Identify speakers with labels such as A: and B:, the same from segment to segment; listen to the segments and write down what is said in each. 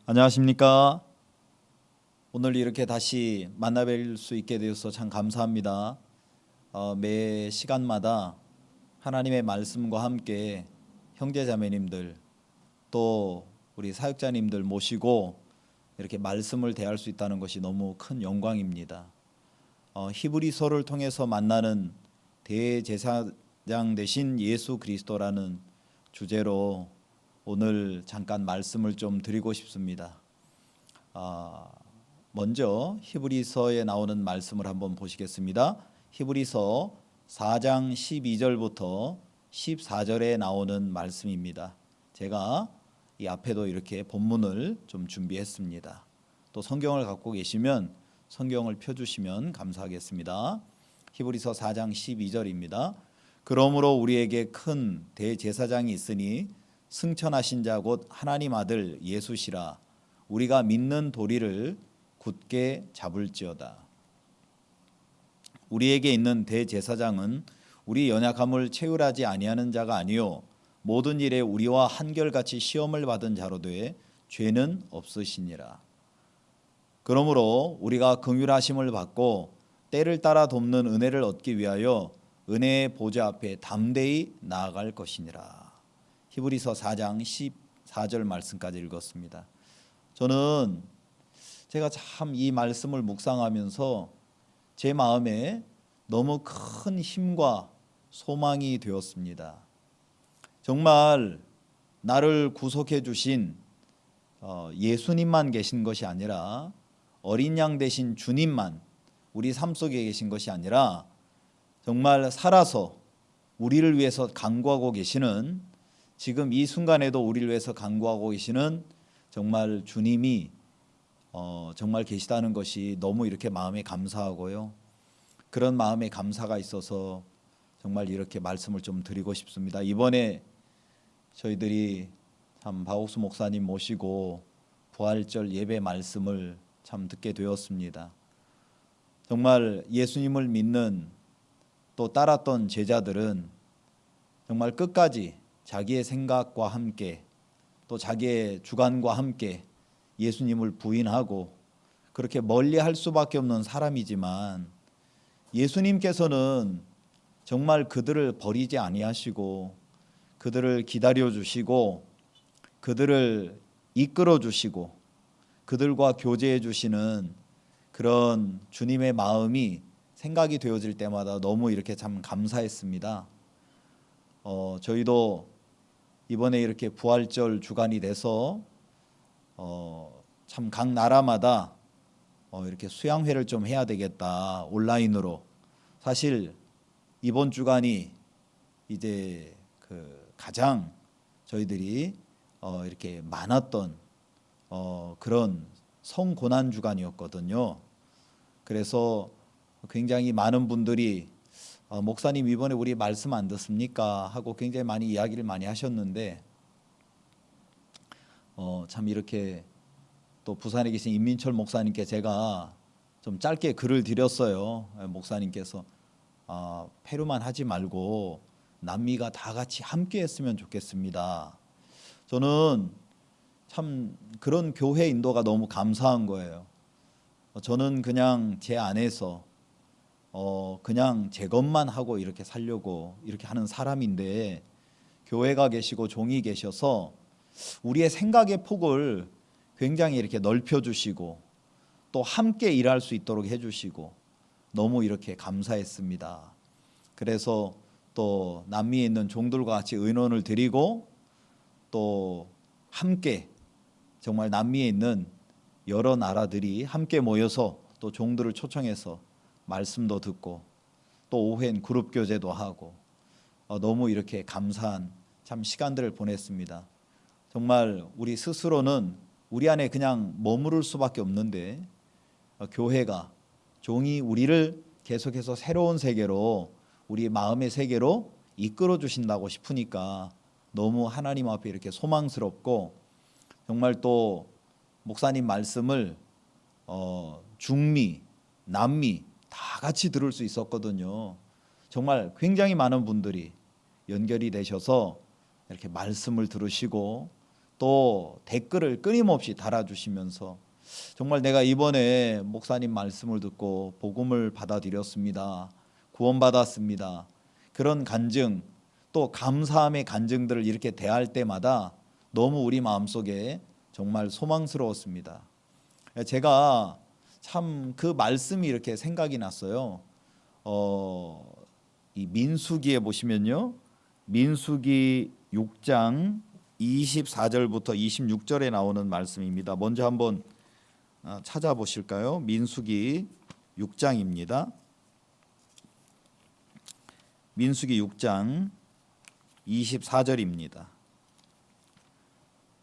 A: 안녕하십니까? 오늘 이렇게 다시 만나뵐 수 있게 되어서 참 감사합니다. 매 시간마다 하나님의 말씀과 함께 형제자매님들 또 우리 사역자님들 모시고 이렇게 말씀을 대할 수 있다는 것이 너무 큰 영광입니다. 히브리서를 통해서 만나는 대제사장 되신 예수 그리스도라는 주제로 오늘 잠깐 말씀을 좀 드리고 싶습니다. 먼저 히브리서에 나오는 말씀을 한번 보시겠습니다. 히브리서 4장 12절부터 14절에 나오는 말씀입니다. 제가 이 앞에도 이렇게 본문을 좀 준비했습니다. 또 성경을 갖고 계시면 성경을 펴주시면 감사하겠습니다. 히브리서 4장 12절입니다. 그러므로 우리에게 큰 대제사장이 있으니 승천하신 자 곧 하나님 아들 예수시라. 우리가 믿는 도리를 굳게 잡을지어다. 우리에게 있는 대제사장은 우리 연약함을 체휼하지 아니하는 자가 아니요 모든 일에 우리와 한결같이 시험을 받은 자로 돼 죄는 없으시니라. 그러므로 우리가 긍휼하심을 받고 때를 따라 돕는 은혜를 얻기 위하여 은혜의 보좌 앞에 담대히 나아갈 것이니라. 히브리서 4장 14절 말씀까지 읽었습니다. 저는 제가 참 이 말씀을 묵상하면서 제 마음에 너무 큰 힘과 소망이 되었습니다. 정말 나를 구속해 주신 예수님만 계신 것이 아니라 어린 양 되신 주님만 우리 삶 속에 계신 것이 아니라 정말 살아서 우리를 위해서 간구하고 계시는, 지금 이 순간에도 우리를 위해서 간구하고 계시는 정말 주님이 정말 계시다는 것이 너무 이렇게 마음에 감사하고요. 그런 마음에 감사가 있어서 정말 이렇게 말씀을 좀 드리고 싶습니다. 이번에 저희들이 참 박옥수 목사님 모시고 부활절 예배 말씀을 참 듣게 되었습니다. 정말 예수님을 믿는 또 따랐던 제자들은 정말 끝까지 자기의 생각과 함께 또 자기의 주관과 함께 예수님을 부인하고 그렇게 멀리할 수밖에 없는 사람이지만 예수님께서는 정말 그들을 버리지 아니하시고 그들을 기다려 주시고 그들을 이끌어 주시고 그들과 교제해 주시는 그런 주님의 마음이 생각이 되어질 때마다 너무 이렇게 참 감사했습니다. 저희도 이번에 이렇게 부활절 주간이 돼서 참 각 나라마다 이렇게 수양회를 좀 해야 되겠다, 온라인으로. 사실 이번 주간이 이제 가장 저희들이 이렇게 많았던 그런 성고난 주간이었거든요. 그래서 굉장히 많은 분들이 목사님 이번에 우리 말씀 안 듣습니까? 하고 굉장히 많이 이야기를 많이 하셨는데 참 이렇게 또 부산에 계신 임민철 목사님께 제가 좀 짧게 글을 드렸어요. 목사님께서 페루만 하지 말고 남미가 다 같이 함께 했으면 좋겠습니다. 저는 참 그런 교회 인도가 너무 감사한 거예요. 저는 그냥 제 안에서 그냥 제 것만 하고 이렇게 살려고 이렇게 하는 사람인데 교회가 계시고 종이 계셔서 우리의 생각의 폭을 굉장히 이렇게 넓혀주시고 또 함께 일할 수 있도록 해주시고 너무 이렇게 감사했습니다. 그래서 또 남미에 있는 종들과 같이 의논을 드리고 또 함께 정말 남미에 있는 여러 나라들이 함께 모여서 또 종들을 초청해서 말씀도 듣고 또 오후엔 그룹 교제도 하고 너무 이렇게 감사한 참 시간들을 보냈습니다. 정말 우리 스스로는 우리 안에 그냥 머무를 수밖에 없는데 교회가 종이 우리를 계속해서 새로운 세계로, 우리 마음의 세계로 이끌어 주신다고 싶으니까 너무 하나님 앞에 이렇게 소망스럽고, 정말 또 목사님 말씀을 중미, 남미 다 같이 들을 수 있었거든요. 정말 굉장히 많은 분들이 연결이 되셔서 이렇게 말씀을 들으시고 또 댓글을 끊임없이 달아주시면서 정말 내가 이번에 목사님 말씀을 듣고 복음을 받아들였습니다. 구원받았습니다. 그런 간증, 또 감사함의 간증들을 이렇게 대할 때마다 너무 우리 마음속에 정말 소망스러웠습니다. 제가 참 그 말씀이 이렇게 생각이 났어요. 이 민수기에 보시면요, 민수기 6장 24절부터 26절에 나오는 말씀입니다. 먼저 한번 찾아보실까요? 민수기 6장입니다. 민수기 6장 24절입니다.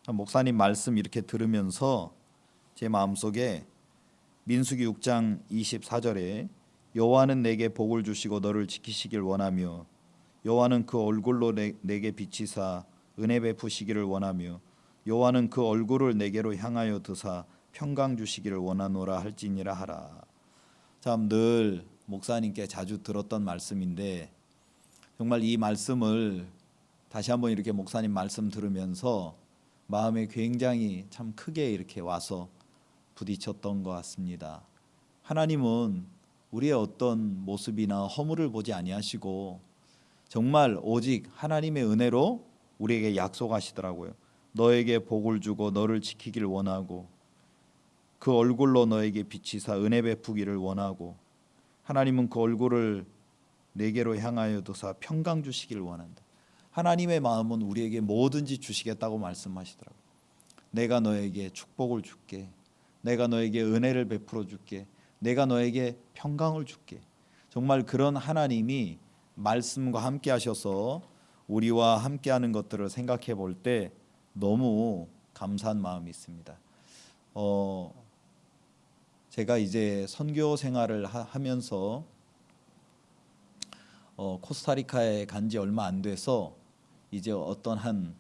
A: 목사님 말씀 이렇게 들으면서 제 마음속에 민수기 6장 24절에 여호와는 내게 복을 주시고 너를 지키시길 원하며 여호와는 그 얼굴로 내게 비치사 은혜 베푸시기를 원하며 여호와는 그 얼굴을 내게로 향하여 드사 평강 주시기를 원하노라 할지니라 하라. 참 늘 목사님께 자주 들었던 말씀인데 정말 이 말씀을 다시 한번 이렇게 목사님 말씀 들으면서 마음에 굉장히 참 크게 이렇게 와서 부딪혔던 것 같습니다. 하나님은 우리의 어떤 모습이나 허물을 보지 아니하시고 정말 오직 하나님의 은혜로 우리에게 약속하시더라고요. 너에게 복을 주고 너를 지키기를 원하고 그 얼굴로 너에게 비치사 은혜 베푸기를 원하고 하나님은 그 얼굴을 내게로 향하여 두사 평강 주시기를 원한다. 하나님의 마음은 우리에게 뭐든지 주시겠다고 말씀하시더라고요. 내가 너에게 축복을 줄게. 내가 너에게 은혜를 베풀어 줄게. 내가 너에게 평강을 줄게. 정말 그런 하나님이 말씀과 함께 하셔서 우리와 함께하는 것들을 생각해 볼 때 너무 감사한 마음이 있습니다. 제가 이제 선교 생활을 하면서 코스타리카에 간 지 얼마 안 돼서 이제 어떤 한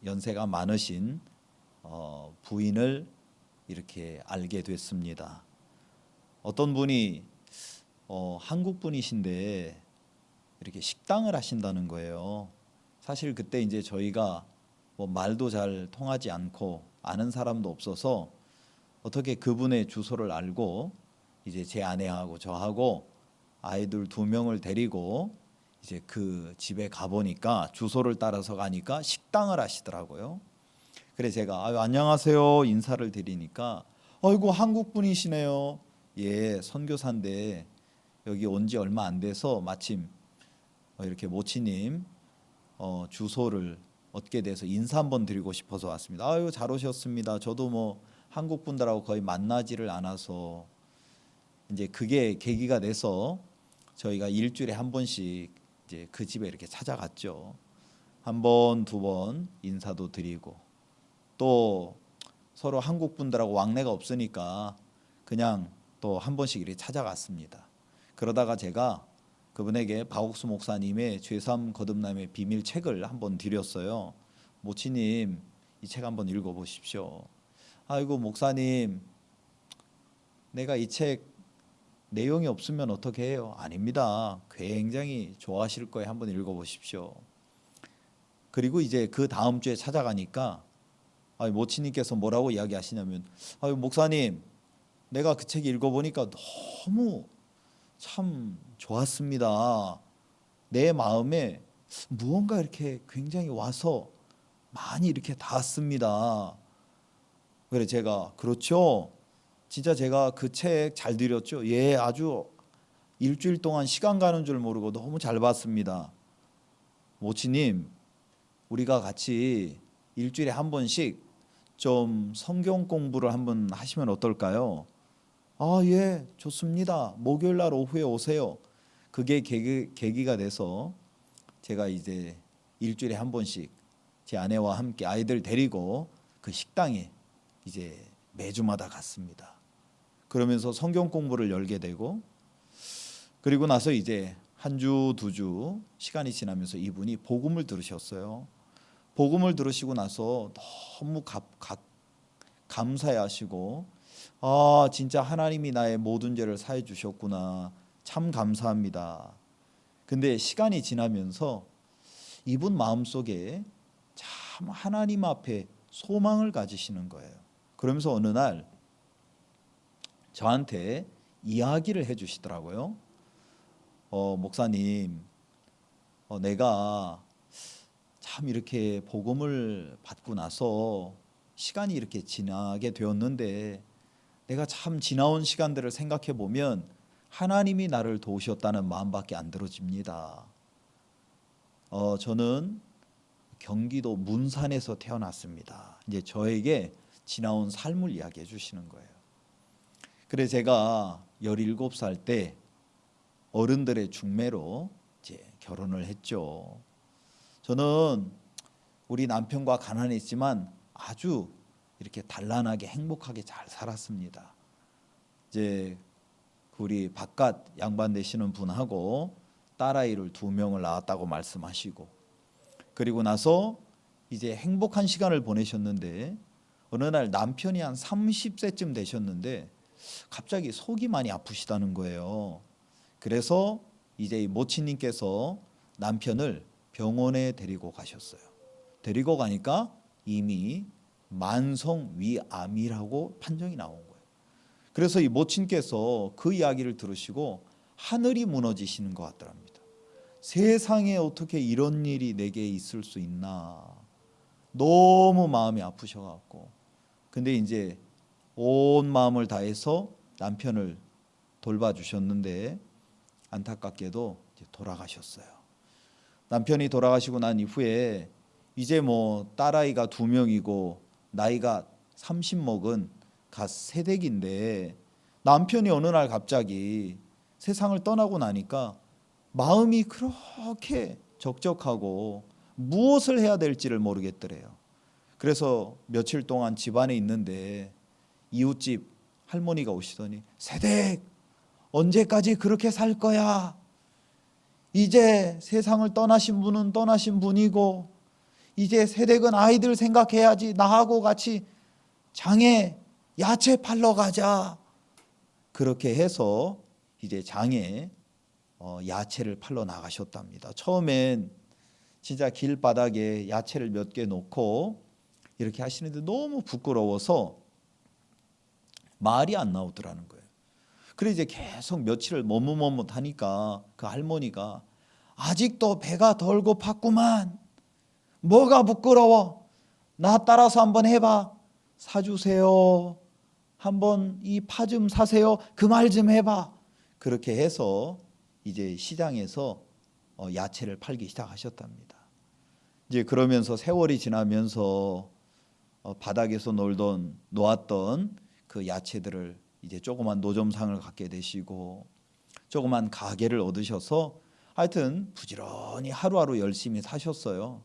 A: 연세가 많으신 부인을 이렇게 알게 됐습니다. 어떤 분이 한국 분이신데 이렇게 식당을 하신다는 거예요. 사실 그때 이제 저희가 뭐 말도 잘 통하지 않고 아는 사람도 없어서 어떻게 그분의 주소를 알고 이제 제 아내하고 저하고 아이들 2명을 데리고 이제 그 집에 가보니까 주소를 따라서 가니까 식당을 하시더라고요. 그래 제가 안녕하세요 인사를 드리니까 아이고 한국 분이시네요. 예, 선교사인데 여기 온 지 얼마 안 돼서 마침 이렇게 모치님 주소를 얻게 돼서 인사 한번 드리고 싶어서 왔습니다. 아유 잘 오셨습니다. 저도 뭐 한국 분들하고 거의 만나지를 않아서 이제 그게 계기가 돼서 저희가 일주일에 한 번씩 이제 그 집에 이렇게 찾아갔죠. 한 번, 2번 인사도 드리고 또 서로 한국 분들하고 왕래가 없으니까 그냥 또 한 번씩 이렇게 찾아갔습니다. 그러다가 제가 그분에게 박옥수 목사님의 죄삼 거듭남의 비밀 책을 한번 드렸어요. 모치님 이 책 한번 읽어보십시오. 아이고 목사님 내가 이 책 내용이 없으면 어떻게 해요? 아닙니다. 굉장히 좋아하실 거예요. 한번 읽어보십시오. 그리고 이제 그 다음 주에 찾아가니까 모치님께서 뭐라고 이야기하시냐면 목사님 내가 그 책 읽어보니까 너무 참 좋았습니다. 내 마음에 무언가 이렇게 굉장히 와서 많이 이렇게 닿았습니다. 그래 제가 그렇죠. 진짜 제가 그 책 잘 드렸죠. 예, 아주 일주일 동안 시간 가는 줄 모르고 너무 잘 봤습니다. 모치님, 우리가 같이 일주일에 한 번씩 좀 성경 공부를 한번 하시면 어떨까요? 아, 예, 좋습니다. 목요일 날 오후에 오세요. 그게 계기가 돼서 제가 이제 일주일에 한 번씩 제 아내와 함께 아이들 데리고 그 식당에 이제 매주마다 갔습니다. 그러면서 성경 공부를 열게 되고 그리고 나서 이제 한 주, 2주 시간이 지나면서 이분이 복음을 들으셨어요. 복음을 들으시고 나서 너무 감사해하시고 진짜 하나님이 나의 모든 죄를 사해 주셨구나. 참 감사합니다. 근데 시간이 지나면서 이분 마음속에 참 하나님 앞에 소망을 가지시는 거예요. 그러면서 어느 날 저한테 이야기를 해주시더라고요. 목사님, 내가 참 이렇게 복음을 받고 나서 시간이 이렇게 지나게 되었는데 내가 참 지나온 시간들을 생각해 보면 하나님이 나를 도우셨다는 마음밖에 안 들어집니다. 저는 경기도 문산에서 태어났습니다. 이제 저에게 지나온 삶을 이야기해 주시는 거예요. 그래 제가 17살 때 어른들의 중매로 이제 결혼을 했죠. 저는 우리 남편과 가난했지만 아주 이렇게 단란하게 행복하게 잘 살았습니다. 이제 우리 바깥 양반 되시는 분하고 딸아이를 2명을 낳았다고 말씀하시고, 그리고 나서 이제 행복한 시간을 보내셨는데 어느 날 남편이 한 30세쯤 되셨는데 갑자기 속이 많이 아프시다는 거예요. 그래서 이제 모친님께서 남편을 병원에 데리고 가셨어요. 데리고 가니까 이미 만성위암이라고 판정이 나온 거예요. 그래서 이 모친께서 그 이야기를 들으시고 하늘이 무너지시는 것 같더랍니다. 세상에 어떻게 이런 일이 내게 있을 수 있나. 너무 마음이 아프셔갖고, 근데 이제 온 마음을 다해서 남편을 돌봐주셨는데 안타깝게도 이제 돌아가셨어요. 남편이 돌아가시고 난 이후에 이제 뭐 딸아이가 2명이고 나이가 30 먹은 갓 새댁인데 남편이 어느 날 갑자기 세상을 떠나고 나니까 마음이 그렇게 적적하고 무엇을 해야 될지를 모르겠더래요. 그래서 며칠 동안 집안에 있는데 이웃집 할머니가 오시더니, 새댁 언제까지 그렇게 살 거야? 이제 세상을 떠나신 분은 떠나신 분이고 이제 새댁은 아이들 생각해야지. 나하고 같이 장에 야채 팔러 가자. 그렇게 해서 이제 장에 야채를 팔러 나가셨답니다. 처음엔 진짜 길바닥에 야채를 몇 개 놓고 이렇게 하시는데 너무 부끄러워서 말이 안 나오더라는 거예요. 그래 이제 계속 며칠을 머뭇머뭇하니까 그 할머니가, 아직도 배가 덜 고팠구만. 뭐가 부끄러워? 나 따라서 한번 해봐. 사주세요. 한번 이 파 좀 사세요. 그 말 좀 해봐. 그렇게 해서 이제 시장에서 야채를 팔기 시작하셨답니다. 이제 그러면서 세월이 지나면서 바닥에서 놓았던 그 야채들을 이제 조그만 노점상을 갖게 되시고 조그만 가게를 얻으셔서 하여튼 부지런히 하루하루 열심히 사셨어요.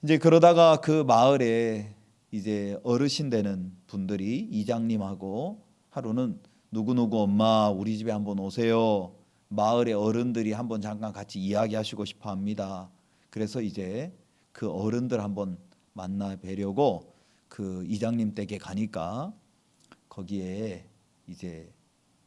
A: 이제 그러다가 그 마을에 이제 어르신 되는 분들이 이장님하고 하루는 누구누구 엄마 우리 집에 한번 오세요. 마을의 어른들이 한번 잠깐 같이 이야기하시고 싶어 합니다. 그래서 이제 그 어른들 한번 만나 뵈려고 그 이장님 댁에 가니까 거기에 이제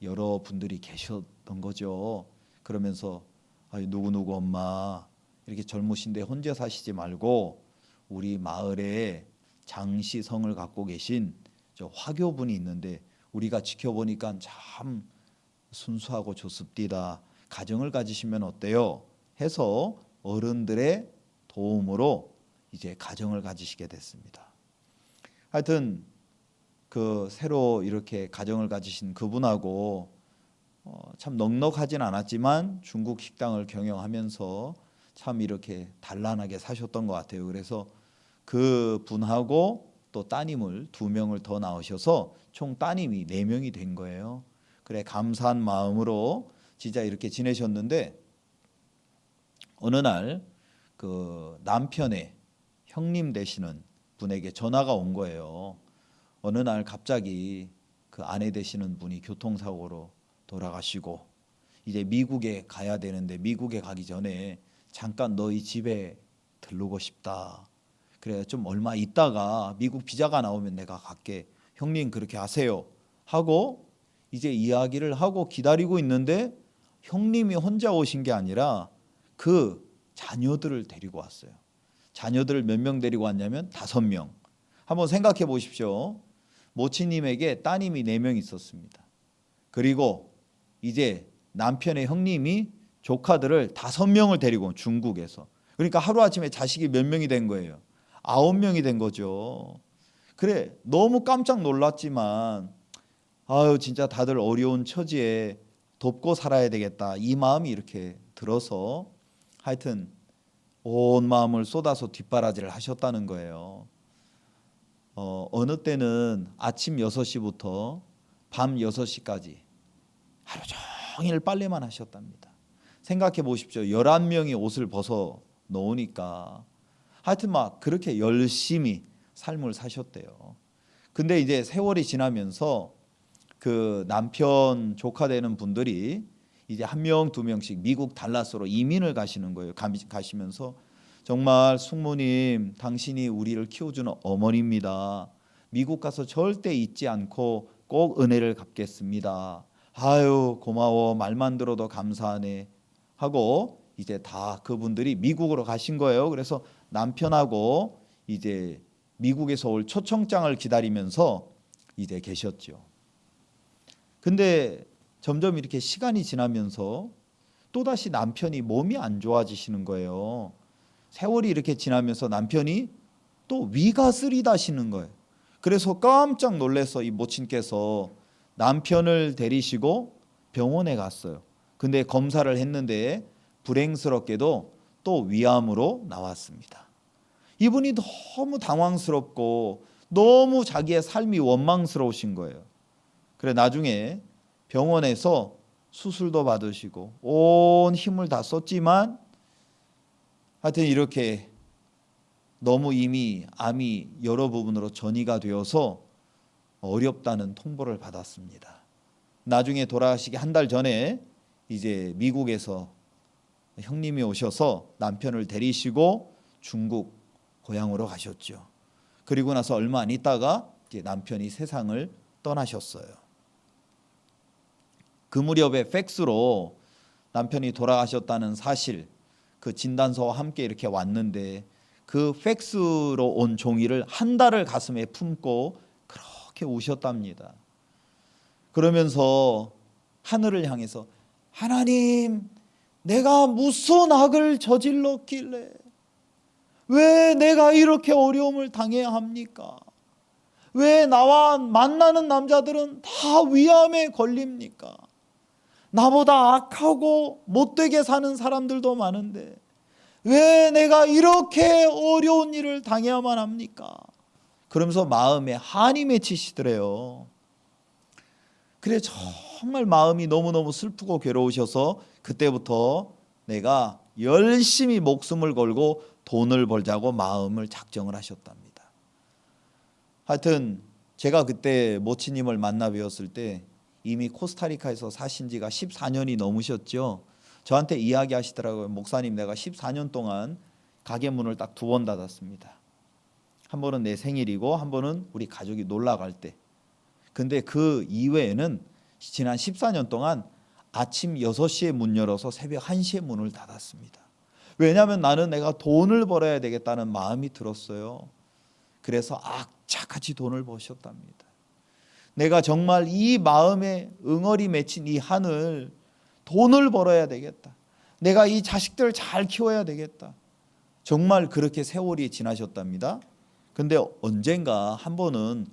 A: 여러 분들이 계셨던 거죠. 그러면서 누구누구 엄마 이렇게 젊으신데 혼자 사시지 말고 우리 마을에 장시성을 갖고 계신 저 화교분이 있는데 우리가 지켜보니까 참 순수하고 좋습디다. 가정을 가지시면 어때요? 해서 어른들의 도움으로 이제 가정을 가지시게 됐습니다. 하여튼 그 새로 이렇게 가정을 가지신 그분하고 참 넉넉하진 않았지만 중국 식당을 경영하면서 참 이렇게 단란하게 사셨던 것 같아요. 그래서 그 분하고 또 따님을 2명을 더 낳으셔서 총 따님이 4명이 된 거예요. 그래 감사한 마음으로 진짜 이렇게 지내셨는데 어느 날 그 남편의 형님 되시는 분에게 전화가 온 거예요. 어느 날 갑자기 그 아내 되시는 분이 교통사고로 돌아가시고 이제 미국에 가야 되는데 미국에 가기 전에 잠깐 너희 집에 들르고 싶다. 그래 좀 얼마 있다가 미국 비자가 나오면 내가 갈게. 형님 그렇게 하세요. 하고 이제 이야기를 하고 기다리고 있는데 형님이 혼자 오신 게 아니라 그 자녀들을 데리고 왔어요. 자녀들을 몇 명 데리고 왔냐면 5명. 한번 생각해 보십시오. 모친님에게 따님이 4명 있었습니다. 그리고 이제 남편의 형님이 조카들을 5명을 데리고 온 중국에서. 그러니까 하루아침에 자식이 몇 명이 된 거예요? 9명이 된 거죠. 그래, 너무 깜짝 놀랐지만 아유 진짜 다들 어려운 처지에 돕고 살아야 되겠다, 이 마음이 이렇게 들어서 하여튼 온 마음을 쏟아서 뒷바라지를 하셨다는 거예요. 어느 때는 아침 6시부터 밤 6시까지 하루 종일 빨래만 하셨답니다. 생각해 보십시오. 11명이 옷을 벗어 놓으니까 하여튼 막 그렇게 열심히 삶을 사셨대요. 근데 이제 세월이 지나면서 그 남편 조카 되는 분들이 이제 1명, 2명씩 미국 달라스로 이민을 가시는 거예요. 가시면서 정말 숙모님, 당신이 우리를 키워주는 어머니입니다. 미국 가서 절대 잊지 않고 꼭 은혜를 갚겠습니다. 아유 고마워, 말만 들어도 감사하네 하고 이제 다 그분들이 미국으로 가신 거예요. 그래서 남편하고 이제 미국에서 올 초청장을 기다리면서 이제 계셨죠. 근데 점점 이렇게 시간이 지나면서 또다시 남편이 몸이 안 좋아지시는 거예요. 세월이 이렇게 지나면서 남편이 또 위가 쓰리다시는 거예요. 그래서 깜짝 놀라서 이 모친께서 남편을 데리시고 병원에 갔어요. 근데 검사를 했는데 불행스럽게도 또 위암으로 나왔습니다. 이분이 너무 당황스럽고 너무 자기의 삶이 원망스러우신 거예요. 그래 나중에 병원에서 수술도 받으시고 온 힘을 다 썼지만 하여튼 이렇게 너무 이미 암이 여러 부분으로 전이가 되어서 어렵다는 통보를 받았습니다. 나중에 돌아가시기 한 달 전에 이제 미국에서 형님이 오셔서 남편을 데리시고 중국 고향으로 가셨죠. 그리고 나서 얼마 안 있다가 이제 남편이 세상을 떠나셨어요. 그 무렵에 팩스로 남편이 돌아가셨다는 사실, 그 진단서와 함께 이렇게 왔는데 그 팩스로 온 종이를 한 달을 가슴에 품고 그렇게 우셨답니다. 그러면서 하늘을 향해서 하나님, 내가 무슨 악을 저질렀길래 왜 내가 이렇게 어려움을 당해야 합니까? 왜 나와 만나는 남자들은 다 위암에 걸립니까? 나보다 악하고 못되게 사는 사람들도 많은데 왜 내가 이렇게 어려운 일을 당해야만 합니까? 그러면서 마음에 한이 맺히시더래요. 그래 정말 마음이 너무너무 슬프고 괴로우셔서 그때부터 내가 열심히 목숨을 걸고 돈을 벌자고 마음을 작정을 하셨답니다. 하여튼 제가 그때 모치님을 만나 뵈었을 때 이미 코스타리카에서 사신 지가 14년이 넘으셨죠. 저한테 이야기하시더라고요. 목사님, 내가 14년 동안 가게 문을 딱 2번 닫았습니다. 한 번은 내 생일이고 한 번은 우리 가족이 놀러 갈 때. 근데 그 이외에는 지난 14년 동안 아침 6시에 문 열어서 새벽 1시에 문을 닫았습니다. 왜냐하면 나는 내가 돈을 벌어야 되겠다는 마음이 들었어요. 그래서 악착같이 돈을 버셨답니다. 내가 정말 이 마음에 응어리 맺힌 이 한을 돈을 벌어야 되겠다. 내가 이 자식들을 잘 키워야 되겠다. 정말 그렇게 세월이 지나셨답니다. 근데 언젠가 한 번은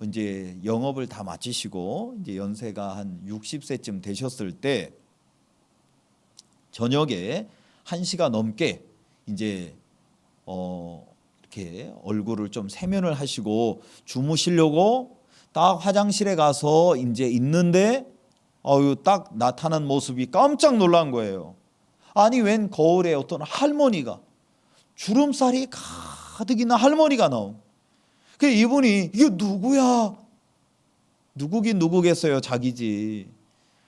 A: 이제 영업을 다 마치시고 이제 연세가 한 60세쯤 되셨을 때 저녁에 1시가 넘게 이제 이렇게 얼굴을 좀 세면을 하시고 주무시려고 딱 화장실에 가서 이제 있는데 딱 나타난 모습이 깜짝 놀란 거예요. 아니 웬 거울에 어떤 할머니가 주름살이 가득 있는 할머니가 나온. 그 이분이 이게 누구야? 누구긴 누구겠어요? 자기지.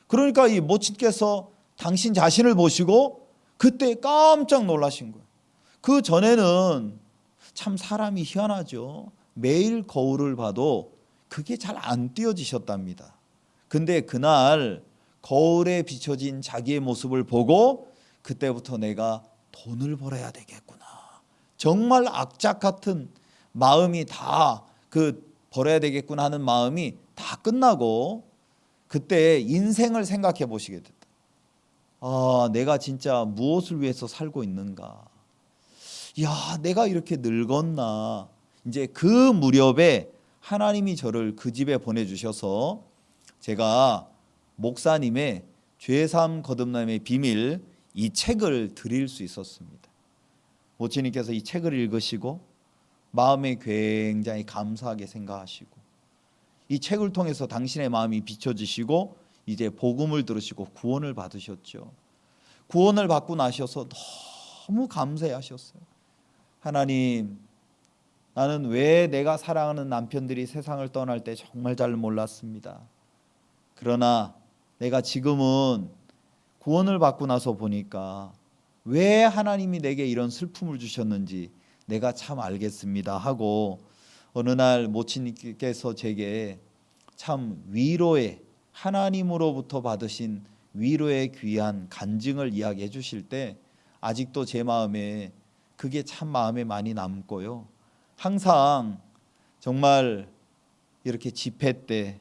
A: 그러니까 이 모친께서 당신 자신을 보시고 그때 깜짝 놀라신 거예요. 그 전에는 참 사람이 희한하죠. 매일 거울을 봐도 그게 잘 안 띄어지셨답니다. 근데 그날 거울에 비춰진 자기의 모습을 보고 그때부터 내가 돈을 벌어야 되겠구나, 정말 악착 같은 마음이 다 버려야 되겠구나 하는 마음이 다 끝나고 그때 인생을 생각해 보시게 됐다. 아, 내가 진짜 무엇을 위해서 살고 있는가? 야, 내가 이렇게 늙었나? 이제 그 무렵에 하나님이 저를 그 집에 보내주셔서 제가 목사님의 죄사함 거듭남의 비밀 이 책을 드릴 수 있었습니다. 모친님께서 이 책을 읽으시고 마음에 굉장히 감사하게 생각하시고 이 책을 통해서 당신의 마음이 비춰지시고 이제 복음을 들으시고 구원을 받으셨죠. 구원을 받고 나셔서 너무 감사해하셨어요. 하나님, 나는 왜 내가 사랑하는 남편들이 세상을 떠날 때 정말 잘 몰랐습니다. 그러나 내가 지금은 구원을 받고 나서 보니까 왜 하나님이 내게 이런 슬픔을 주셨는지 내가 참 알겠습니다 하고 어느 날 모친님께서 제게 참 위로의 하나님으로부터 받으신 위로의 귀한 간증을 이야기해 주실 때 아직도 제 마음에 그게 참 마음에 많이 남고요. 항상 정말 이렇게 집회 때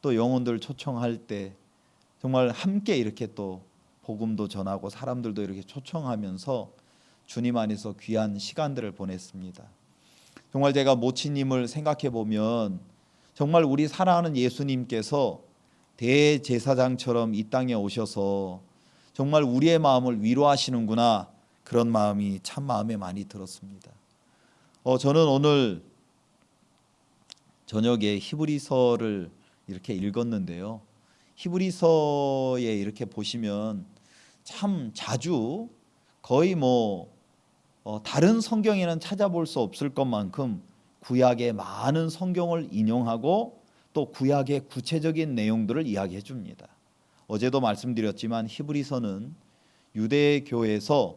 A: 또 영혼들 초청할 때 정말 함께 이렇게 또 복음도 전하고 사람들도 이렇게 초청하면서 주님 안에서 귀한 시간들을 보냈습니다. 정말 제가 모친님을 생각해 보면 정말 우리 사랑하는 예수님께서 대제사장처럼 이 땅에 오셔서 정말 우리의 마음을 위로하시는구나, 그런 마음이 참 마음에 많이 들었습니다. 저는 오늘 저녁에 히브리서를 이렇게 읽었는데요. 히브리서에 이렇게 보시면 참 자주 거의 다른 성경에는 찾아볼 수 없을 것만큼 구약의 많은 성경을 인용하고 또 구약의 구체적인 내용들을 이야기해 줍니다. 어제도 말씀드렸지만 히브리서는 유대 교회에서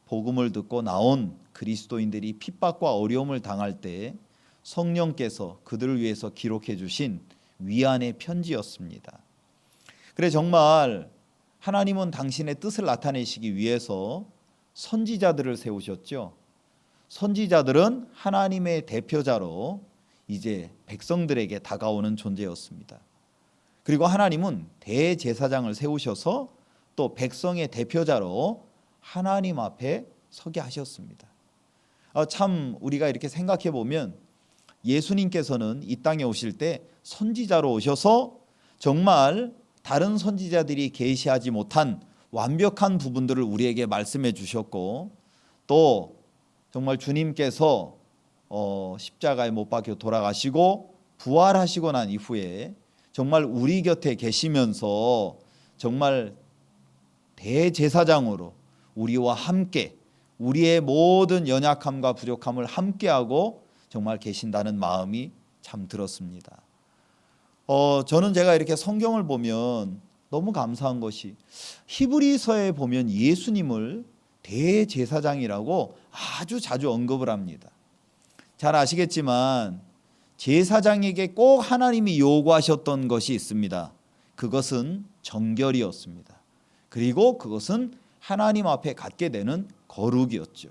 A: 복음을 듣고 나온 그리스도인들이 핍박과 어려움을 당할 때 성령께서 그들을 위해서 기록해 주신 위안의 편지였습니다. 그래 정말 하나님은 당신의 뜻을 나타내시기 위해서 선지자들을 세우셨죠. 선지자들은 하나님의 대표자로 이제 백성들에게 다가오는 존재였습니다. 그리고 하나님은 대제사장을 세우셔서 또 백성의 대표자로 하나님 앞에 서게 하셨습니다. 참 우리가 이렇게 생각해 보면 예수님께서는 이 땅에 오실 때 선지자로 오셔서 정말 다른 선지자들이 계시하지 못한 완벽한 부분들을 우리에게 말씀해 주셨고 또 정말 주님께서 십자가에 못 박혀 돌아가시고 부활하시고 난 이후에 정말 우리 곁에 계시면서 정말 대제사장으로 우리와 함께 우리의 모든 연약함과 부족함을 함께하고 정말 계신다는 마음이 참 들었습니다. 저는 제가 이렇게 성경을 보면 너무 감사한 것이 히브리서에 보면 예수님을 대제사장이라고 아주 자주 언급을 합니다. 잘 아시겠지만 제사장에게 꼭 하나님이 요구하셨던 것이 있습니다. 그것은 정결이었습니다. 그리고 그것은 하나님 앞에 갖게 되는 거룩이었죠.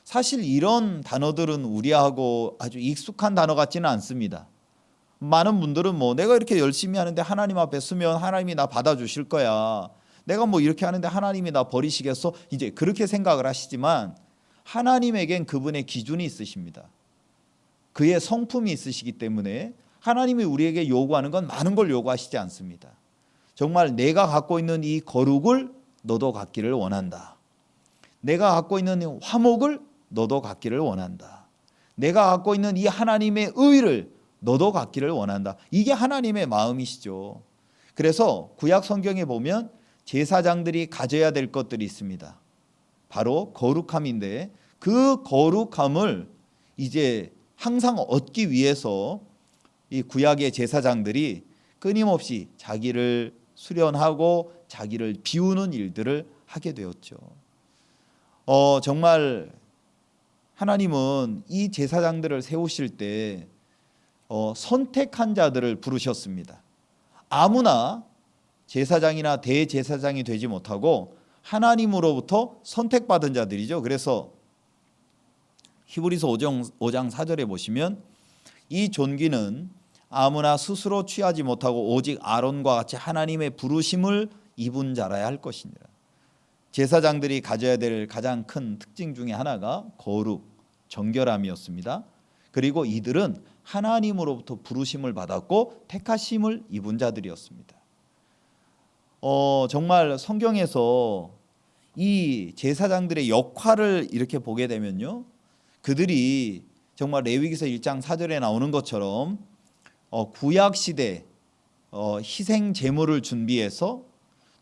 A: 사실 이런 단어들은 우리하고 아주 익숙한 단어 같지는 않습니다. 많은 분들은 내가 이렇게 열심히 하는데 하나님 앞에 서면 하나님이 나 받아주실 거야. 내가 이렇게 하는데 하나님이 나 버리시겠어? 이제 그렇게 생각을 하시지만 하나님에겐 그분의 기준이 있으십니다. 그의 성품이 있으시기 때문에 하나님이 우리에게 요구하는 건 많은 걸 요구하시지 않습니다. 정말 내가 갖고 있는 이 거룩을 너도 갖기를 원한다. 내가 갖고 있는 화목을 너도 갖기를 원한다. 내가 갖고 있는 이 하나님의 의를 너도 갖기를 원한다. 이게 하나님의 마음이시죠. 그래서 구약 성경에 보면 제사장들이 가져야 될 것들이 있습니다. 바로 거룩함인데 그 거룩함을 이제 항상 얻기 위해서 이 구약의 제사장들이 끊임없이 자기를 수련하고 자기를 비우는 일들을 하게 되었죠. 정말 하나님은 이 제사장들을 세우실 때 선택한 자들을 부르셨습니다. 아무나 제사장이나 대제사장이 되지 못하고 하나님으로부터 선택받은 자들이죠. 그래서 히브리서 5장 4절에 보시면 이 존귀는 아무나 스스로 취하지 못하고 오직 아론과 같이 하나님의 부르심을 입은 자라야 할 것이니라. 제사장들이 가져야 될 가장 큰 특징 중에 하나가 거룩, 정결함이었습니다. 그리고 이들은 하나님으로부터 부르심을 받았고 택하심을 입은 자들이었습니다. 정말 성경에서 이 제사장들의 역할을 이렇게 보게 되면요, 그들이 정말 레위기서 1장 4절에 나오는 것처럼 구약 시대 희생 제물을 준비해서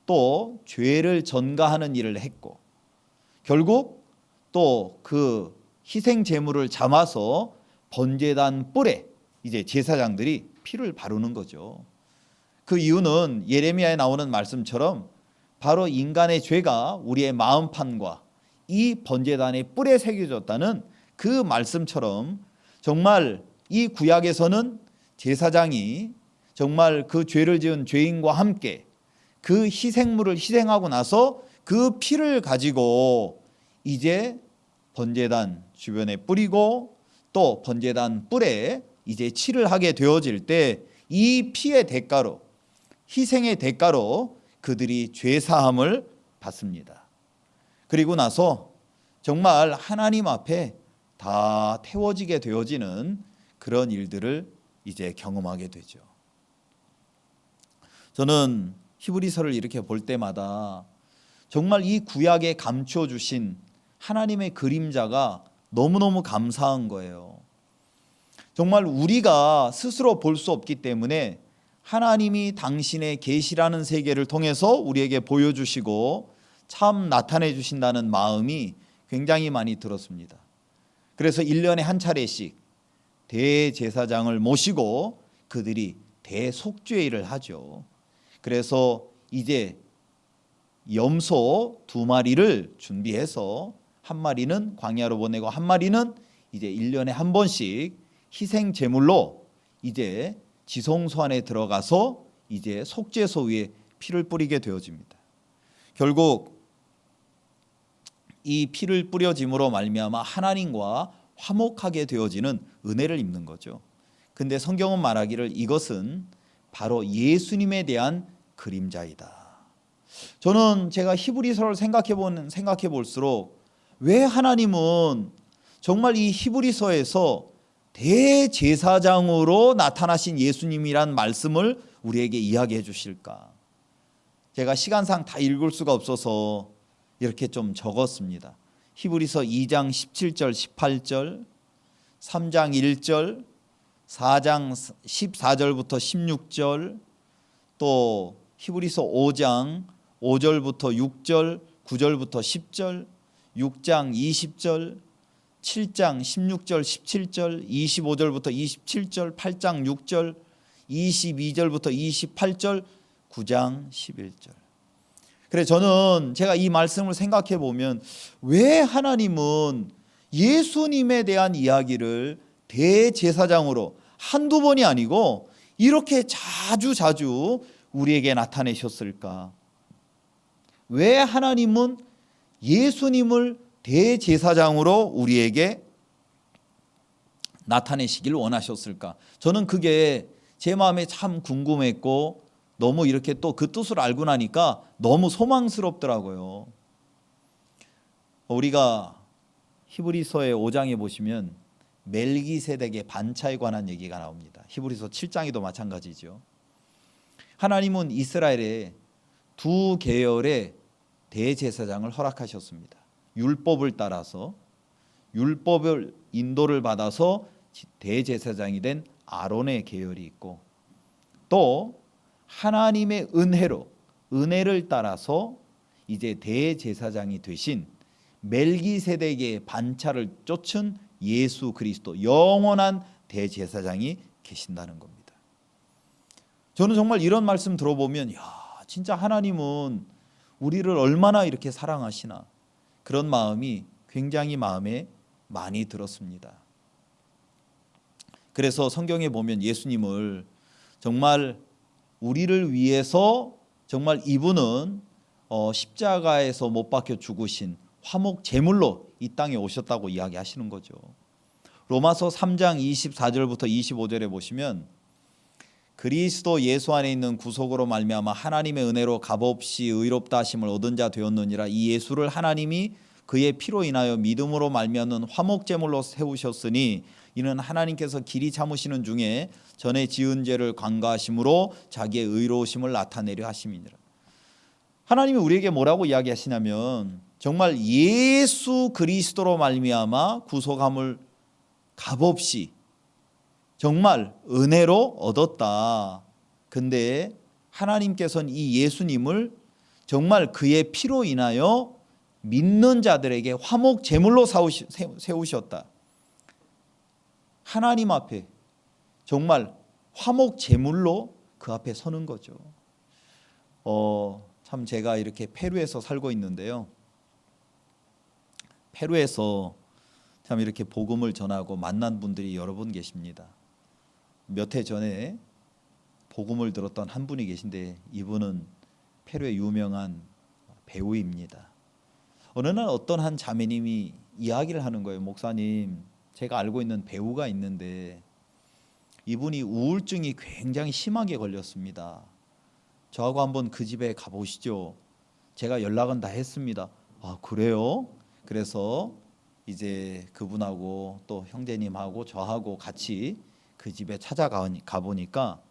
A: 또 죄를 전가하는 일을 했고, 결국 또 그 희생 제물을 잡아서 번제단 뿔에 이제 제사장들이 피를 바르는 거죠. 그 이유는 예레미야에 나오는 말씀처럼 바로 인간의 죄가 우리의 마음판과 이 번제단의 뿔에 새겨졌다는 그 말씀처럼 정말 이 구약에서는 제사장이 정말 그 죄를 지은 죄인과 함께 그 희생물을 희생하고 나서 그 피를 가지고 이제 번제단 주변에 뿌리고 또 번제단 뿔에 이제 칠을 하게 되어질 때 이 피의 대가로, 희생의 대가로 그들이 죄 사함을 받습니다. 그리고 나서 정말 하나님 앞에 다 태워지게 되어지는 그런 일들을 이제 경험하게 되죠. 저는 히브리서를 이렇게 볼 때마다 정말 이 구약에 감추어 주신 하나님의 그림자가 너무너무 감사한 거예요. 정말 우리가 스스로 볼 수 없기 때문에 하나님이 당신의 계시라는 세계를 통해서 우리에게 보여주시고 참 나타내 주신다는 마음이 굉장히 많이 들었습니다. 그래서 1년에 한 차례씩 대제사장을 모시고 그들이 대속죄일을 하죠. 그래서 이제 염소 2마리를 준비해서 한 마리는 광야로 보내고 한 마리는 이제 1년에 한 번씩 희생 제물로 이제 지성소 안에 들어가서 이제 속죄소 위에 피를 뿌리게 되어집니다. 결국 이 피를 뿌려짐으로 말미암아 하나님과 화목하게 되어지는 은혜를 입는 거죠. 근데 성경은 말하기를 이것은 바로 예수님에 대한 그림자이다. 저는 제가 히브리서를 생각해 볼수록 왜 하나님은 정말 이 히브리서에서 대제사장으로 나타나신 예수님이란 말씀을 우리에게 이야기해 주실까? 제가 시간상 다 읽을 수가 없어서 이렇게 좀 적었습니다. 히브리서 2장 17절 18절, 3장 1절, 4장 14절부터 16절, 또 히브리서 5장 5절부터 6절, 9절부터 10절, 6장 20절, 7장 16절 17절, 25절부터 27절, 8장 6절, 22절부터 28절, 9장 11절. 그래 저는 제가 이 말씀을 생각해 보면 왜 하나님은 예수님에 대한 이야기를 대제사장으로 한두 번이 아니고 이렇게 자주 우리에게 나타내셨을까? 왜 하나님은 예수님을 대제사장으로 우리에게 나타내시길 원하셨을까? 저는 그게 제 마음에 참 궁금했고 너무 이렇게 또 그 뜻을 알고 나니까 너무 소망스럽더라고요. 우리가 히브리서의 5장에 보시면 멜기세덱의 반차에 관한 얘기가 나옵니다. 히브리서 7장에도 마찬가지죠. 하나님은 이스라엘에 두 계열의 대제사장을 허락하셨습니다. 율법을 따라서 율법을 인도를 받아서 대제사장이 된 아론의 계열이 있고 또 하나님의 은혜로 은혜를 따라서 이제 대제사장이 되신 멜기세덱의 반차를 쫓은 예수 그리스도 영원한 대제사장이 계신다는 겁니다. 저는 정말 이런 말씀 들어보면 진짜 하나님은 우리를 얼마나 이렇게 사랑하시나 그런 마음이 굉장히 마음에 많이 들었습니다. 그래서 성경에 보면 예수님을 정말 우리를 위해서 정말 이분은 십자가에서 못 박혀 죽으신 화목 제물로 이 땅에 오셨다고 이야기하시는 거죠. 로마서 3장 24절부터 25절에 보시면 그리스도 예수 안에 있는 구속으로 말미암아 하나님의 은혜로 값없이 의롭다 하심을 얻은 자 되었느니라. 이 예수를 하나님이 그의 피로 인하여 믿음으로 말미암는 화목 제물로 세우셨으니 이는 하나님께서 길이 참으시는 중에 전에 지은 죄를 간과하심으로 자기의 의로우심을 나타내려 하심이니라. 하나님이 우리에게 뭐라고 이야기하시냐면 정말 예수 그리스도로 말미암아 구속함을 값없이 정말 은혜로 얻었다. 근데 하나님께서는 이 예수님을 정말 그의 피로 인하여 믿는 자들에게 화목 제물로 세우셨다. 하나님 앞에 정말 화목 제물로 그 앞에 서는 거죠. 참 제가 이렇게 페루에서 살고 있는데요. 페루에서 참 이렇게 복음을 전하고 만난 분들이 여러 분 계십니다. 몇 해 전에 복음을 들었던 한 분이 계신데 이분은 페루의 유명한 배우입니다. 어느 날 어떤 한 자매님이 이야기를 하는 거예요. 목사님, 제가 알고 있는 배우가 있는데 이분이 우울증이 굉장히 심하게 걸렸습니다. 저하고 한번 그 집에 가보시죠. 제가 연락은 다 했습니다. 아, 그래요? 그래서 이제 그분하고 또 형제님하고 저하고 같이 그 집에 찾아가 보니까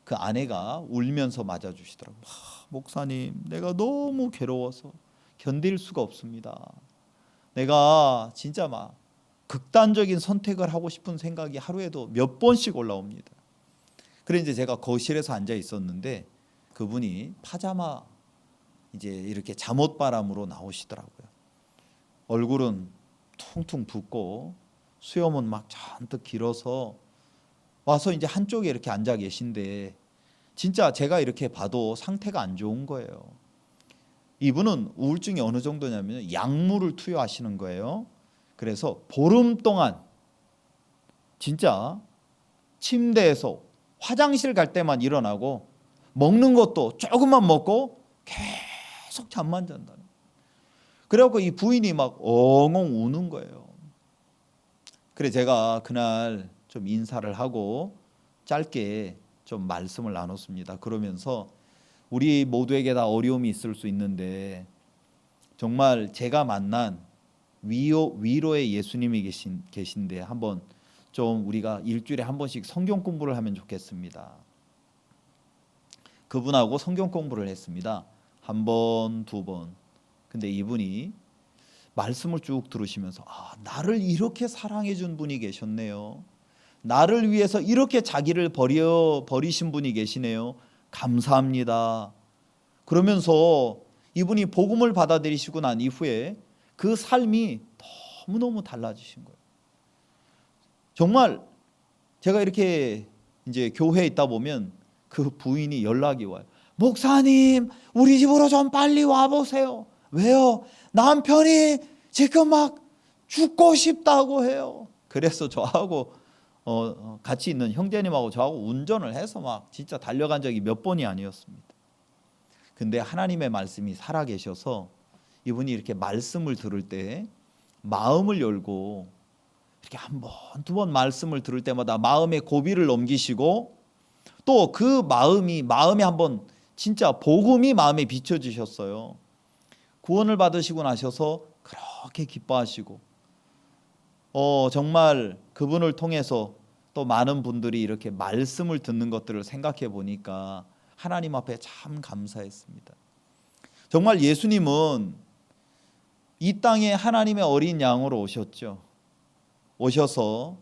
A: 그 아내가 울면서 맞아주시더라고요. 목사님, 내가 너무 괴로워서 견딜 수가 없습니다. 내가 진짜 막 극단적인 선택을 하고 싶은 생각이 하루에도 몇 번씩 올라옵니다. 그래 이제 제가 거실에서 앉아 있었는데 그분이 파자마 이제 이렇게 잠옷바람으로 나오시더라고요. 얼굴은 퉁퉁 붓고 수염은 막 잔뜩 길어서 와서 이제 한쪽에 이렇게 앉아 계신데 진짜 제가 이렇게 봐도 상태가 안 좋은 거예요. 이분은 우울증이 어느 정도냐면 약물을 투여하시는 거예요. 그래서 보름 동안 진짜 침대에서 화장실 갈 때만 일어나고 먹는 것도 조금만 먹고 계속 잠만 잔다는 거예요. 그래갖고 이 부인이 막 엉엉 우는 거예요. 그래 제가 그날 좀 인사를 하고 짧게 좀 말씀을 나눴습니다. 그러면서 우리 모두에게 다 어려움이 있을 수 있는데 정말 제가 만난 위로의 예수님이 계신데 한번 좀 우리가 일주일에 한 번씩 성경 공부를 하면 좋겠습니다. 그분하고 성경 공부를 했습니다. 한 번, 두 번. 근데 이분이 말씀을 쭉 들으시면서 나를 이렇게 사랑해 준 분이 계셨네요. 나를 위해서 이렇게 자기를 버리신 분이 계시네요. 감사합니다. 그러면서 이분이 복음을 받아들이시고 난 이후에 그 삶이 너무너무 달라지신 거예요. 정말 제가 이렇게 이제 교회에 있다 보면 그 부인이 연락이 와요. 목사님, 우리 집으로 좀 빨리 와보세요. 왜요? 남편이 지금 막 죽고 싶다고 해요. 그래서 저하고 같이 있는 형제님하고 저하고 운전을 해서 막 진짜 달려간 적이 몇 번이 아니었습니다. 근데 하나님의 말씀이 살아계셔서 이분이 이렇게 말씀을 들을 때 마음을 열고 이렇게 한 번, 두 번 말씀을 들을 때마다 마음의 고비를 넘기시고 또 그 마음에 한번 진짜 복음이 마음에 비춰지셨어요. 구원을 받으시고 나셔서 그렇게 기뻐하시고 정말 그분을 통해서 또 많은 분들이 이렇게 말씀을 듣는 것들을 생각해 보니까 하나님 앞에 참 감사했습니다. 정말 예수님은 이 땅에 하나님의 어린 양으로 오셨죠. 오셔서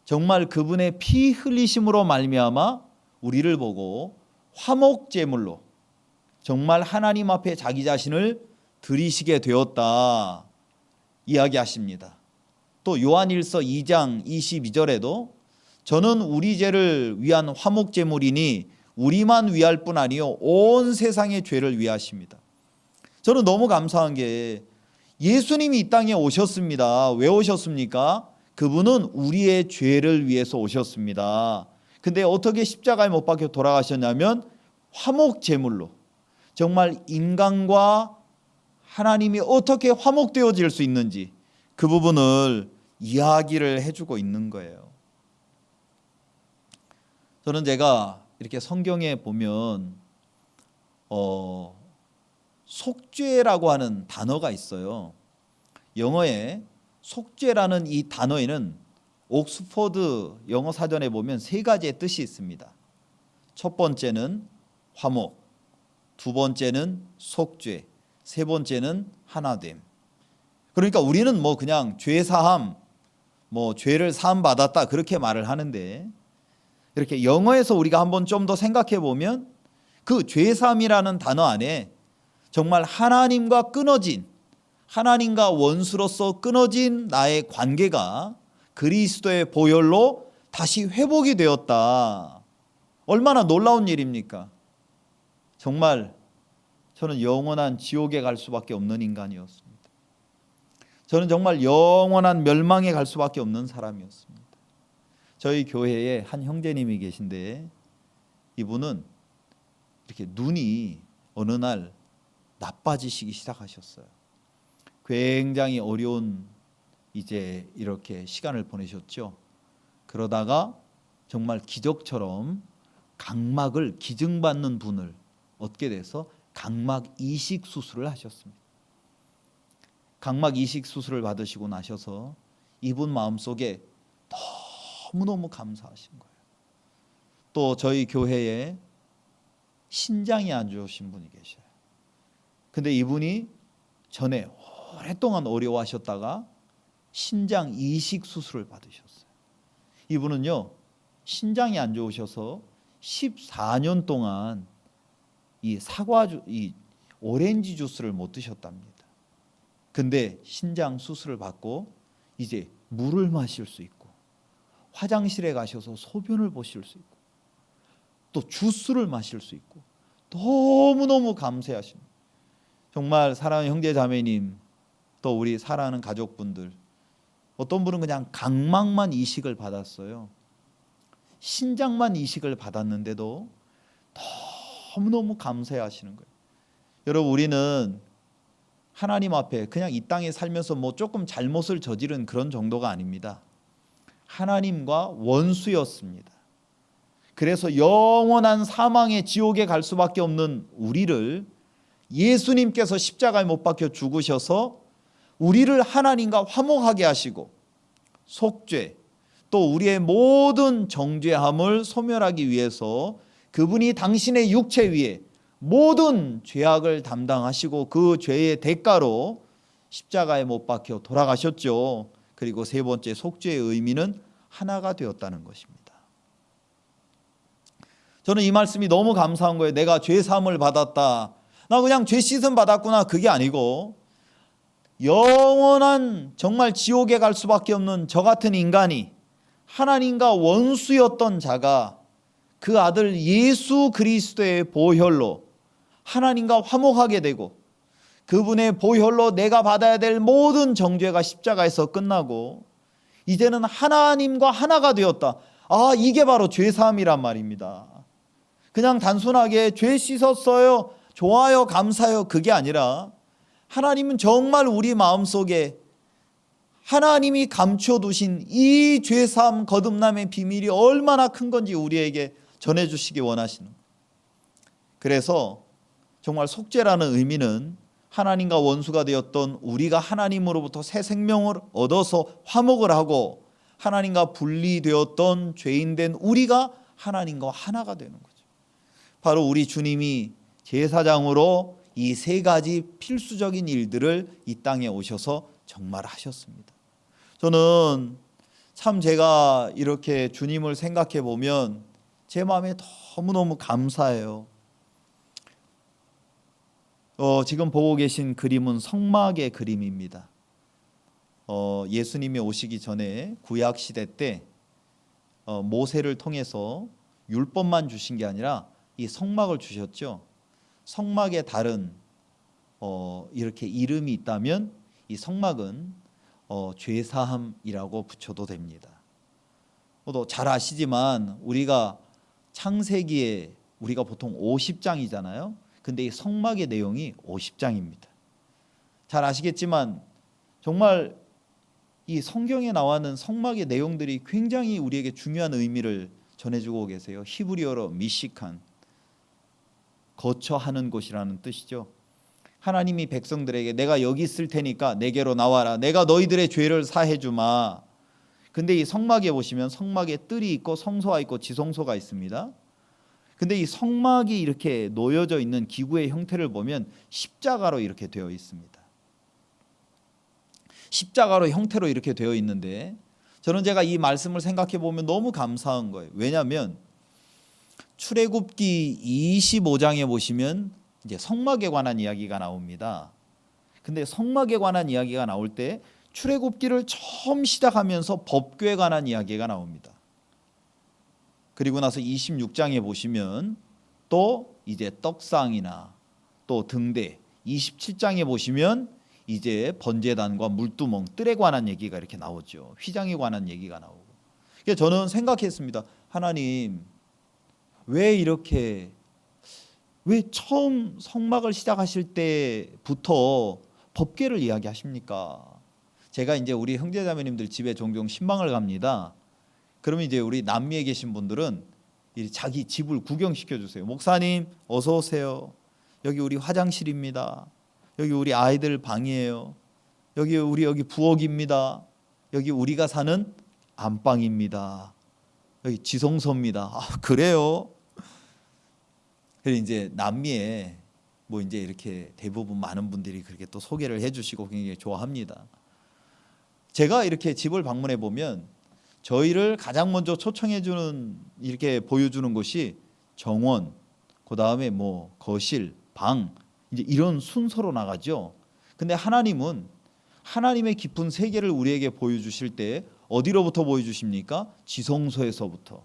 A: 정말 그분의 피 흘리심으로 말미암아 우리를 보고 화목 제물로 정말 하나님 앞에 자기 자신을 드리시게 되었다 이야기하십니다. 또 요한일서 2장 22절에도 저는 우리 죄를 위한 화목 제물이니 우리만 위할 뿐 아니요 온 세상의 죄를 위하십니다. 저는 너무 감사한 게 예수님이 이 땅에 오셨습니다. 왜 오셨습니까? 그분은 우리의 죄를 위해서 오셨습니다. 근데 어떻게 십자가에 못 박혀 돌아가셨냐면 화목 제물로 정말 인간과 하나님이 어떻게 화목되어질 수 있는지 그 부분을 이야기를 해주고 있는 거예요. 저는 제가 이렇게 성경에 보면 속죄라고 하는 단어가 있어요. 영어에 속죄라는 이 단어에는 옥스퍼드 영어 사전에 보면 세 가지의 뜻이 있습니다. 첫 번째는 화목, 두 번째는 속죄, 세 번째는 하나됨. 그러니까 우리는 뭐 그냥 죄 사함, 뭐 죄를 사함 받았다 그렇게 말을 하는데, 이렇게 영어에서 우리가 한번 좀 더 생각해 보면 그 죄 사함이라는 단어 안에 정말 하나님과 끊어진, 하나님과 원수로서 끊어진 나의 관계가 그리스도의 보혈로 다시 회복이 되었다. 얼마나 놀라운 일입니까? 정말 저는 영원한 지옥에 갈 수밖에 없는 인간이었습니다. 저는 정말 영원한 멸망에 갈 수밖에 없는 사람이었습니다. 저희 교회에 한 형제님이 계신데, 이분은 이렇게 눈이 어느 날 나빠지시기 시작하셨어요. 굉장히 어려운 이제 이렇게 시간을 보내셨죠. 그러다가 정말 기적처럼 각막을 기증받는 분을 얻게 돼서 각막 이식 수술을 하셨습니다. 각막 이식 수술을 받으시고 나셔서 이분 마음속에 너무너무 감사하신 거예요. 또 저희 교회에 신장이 안 좋으신 분이 계셔요. 근데 이분이 전에 오랫동안 어려워하셨다가 신장 이식 수술을 받으셨어요. 이분은요, 신장이 안 좋으셔서 14년 동안 이 이 오렌지 주스를 못 드셨답니다. 근데 신장 수술을 받고 이제 물을 마실 수 있고, 화장실에 가셔서 소변을 보실 수 있고, 또 주스를 마실 수 있고, 너무너무 감사하십니다. 정말 사랑하는 형제 자매님, 또 우리 사랑하는 가족분들, 어떤 분은 그냥 각막만 이식을 받았어요. 신장만 이식을 받았는데도 너무너무 감사하시는 거예요. 여러분, 우리는 하나님 앞에 그냥 이 땅에 살면서 뭐 조금 잘못을 저지른 그런 정도가 아닙니다. 하나님과 원수였습니다. 그래서 영원한 사망의 지옥에 갈 수밖에 없는 우리를 예수님께서 십자가에 못 박혀 죽으셔서 우리를 하나님과 화목하게 하시고, 속죄, 또 우리의 모든 정죄함을 소멸하기 위해서 그분이 당신의 육체 위에 모든 죄악을 담당하시고 그 죄의 대가로 십자가에 못 박혀 돌아가셨죠. 그리고 세 번째, 속죄의 의미는 하나가 되었다는 것입니다. 저는 이 말씀이 너무 감사한 거예요. 내가 죄 사함을 받았다, 나 그냥 죄 씻음 받았구나, 그게 아니고 영원한 정말 지옥에 갈 수밖에 없는 저 같은 인간이 하나님과 원수였던 자가 그 아들 예수 그리스도의 보혈로 하나님과 화목하게 되고, 그분의 보혈로 내가 받아야 될 모든 정죄가 십자가에서 끝나고 이제는 하나님과 하나가 되었다. 아, 이게 바로 죄사함이란 말입니다. 그냥 단순하게 죄 씻었어요, 좋아요, 감사해요, 그게 아니라 하나님은 정말 우리 마음속에 하나님이 감춰두신 이 죄사함 거듭남의 비밀이 얼마나 큰 건지 우리에게 전해주시기 원하시는 거예요. 그래서 정말 속죄라는 의미는 하나님과 원수가 되었던 우리가 하나님으로부터 새 생명을 얻어서 화목을 하고, 하나님과 분리되었던 죄인된 우리가 하나님과 하나가 되는 거죠. 바로 우리 주님이 제사장으로 이 세 가지 필수적인 일들을 이 땅에 오셔서 정말 하셨습니다. 저는 참 제가 이렇게 주님을 생각해 보면 제 마음에 너무너무 감사해요. 지금 보고 계신 그림은 성막의 그림입니다. 예수님이 오시기 전에 구약 시대 때 모세를 통해서 율법만 주신 게 아니라 이 성막을 주셨죠. 성막에 다른 이렇게 이름이 있다면 이 성막은 죄사함이라고 붙여도 됩니다. 또 잘 아시지만 우리가 창세기에 우리가 보통 50장이잖아요. 근데 이 성막의 내용이 50장입니다. 잘 아시겠지만 정말 이 성경에 나와는 성막의 내용들이 굉장히 우리에게 중요한 의미를 전해주고 계세요. 히브리어로 미시칸, 거처하는 곳이라는 뜻이죠. 하나님이 백성들에게 내가 여기 있을 테니까 내게로 나와라. 내가 너희들의 죄를 사해 주마. 근데 이 성막에 보시면 성막에 뜰이 있고 성소가 있고 지성소가 있습니다. 근데 이 성막이 이렇게 놓여져 있는 기구의 형태를 보면 십자가로 이렇게 되어 있습니다. 십자가로 형태로 이렇게 되어 있는데 저는 제가 이 말씀을 생각해 보면 너무 감사한 거예요. 왜냐하면 출애굽기 25장에 보시면 이제 성막에 관한 이야기가 나옵니다. 근데 성막에 관한 이야기가 나올 때 출애굽기를 처음 시작하면서 법궤에 관한 이야기가 나옵니다. 그리고 나서 26장에 보시면 또 이제 떡상이나 또 등대, 27장에 보시면 이제 번제단과 물두멍, 뜰에 관한 얘기가 이렇게 나오죠. 휘장에 관한 얘기가 나오고. 그래서 저는 생각했습니다. 하나님, 왜 처음 성막을 시작하실 때부터 법궤를 이야기하십니까? 제가 이제 우리 형제자매님들 집에 종종 신방을 갑니다. 그러면 이제 우리 남미에 계신 분들은 자기 집을 구경시켜 주세요. 목사님 어서 오세요. 여기 우리 화장실입니다. 여기 우리 아이들 방이에요. 여기 부엌입니다. 여기 우리가 사는 안방입니다. 여기 지성소입니다. 아, 그래요? 그래서 이제 남미에 뭐 이제 이렇게 대부분 많은 분들이 그렇게 또 소개를 해주시고 굉장히 좋아합니다. 제가 이렇게 집을 방문해 보면 저희를 가장 먼저 초청해 주는 이렇게 보여주는 곳이 정원, 그 다음에 뭐 거실, 방 이제 이런 순서로 나가죠. 근데 하나님은 하나님의 깊은 세계를 우리에게 보여주실 때 어디로부터 보여주십니까? 지성소에서부터.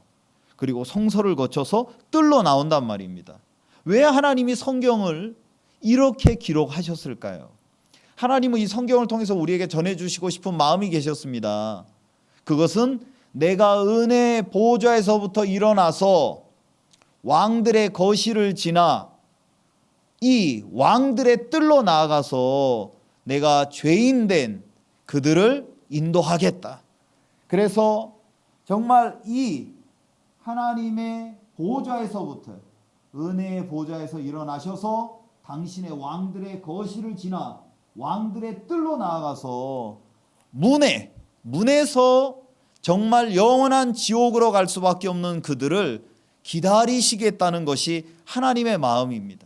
A: 그리고 성소를 거쳐서 뜰로 나온단 말입니다. 왜 하나님이 성경을 이렇게 기록하셨을까요? 하나님은 이 성경을 통해서 우리에게 전해주시고 싶은 마음이 계셨습니다. 그것은 내가 은혜의 보좌에서부터 일어나서 왕들의 거실을 지나 이 왕들의 뜰로 나아가서 내가 죄인된 그들을 인도하겠다. 그래서 정말 이 하나님의 보좌에서부터 은혜의 보좌에서 일어나셔서 당신의 왕들의 거실을 지나 왕들의 뜰로 나아가서 문에서 정말 영원한 지옥으로 갈 수밖에 없는 그들을 기다리시겠다는 것이 하나님의 마음입니다.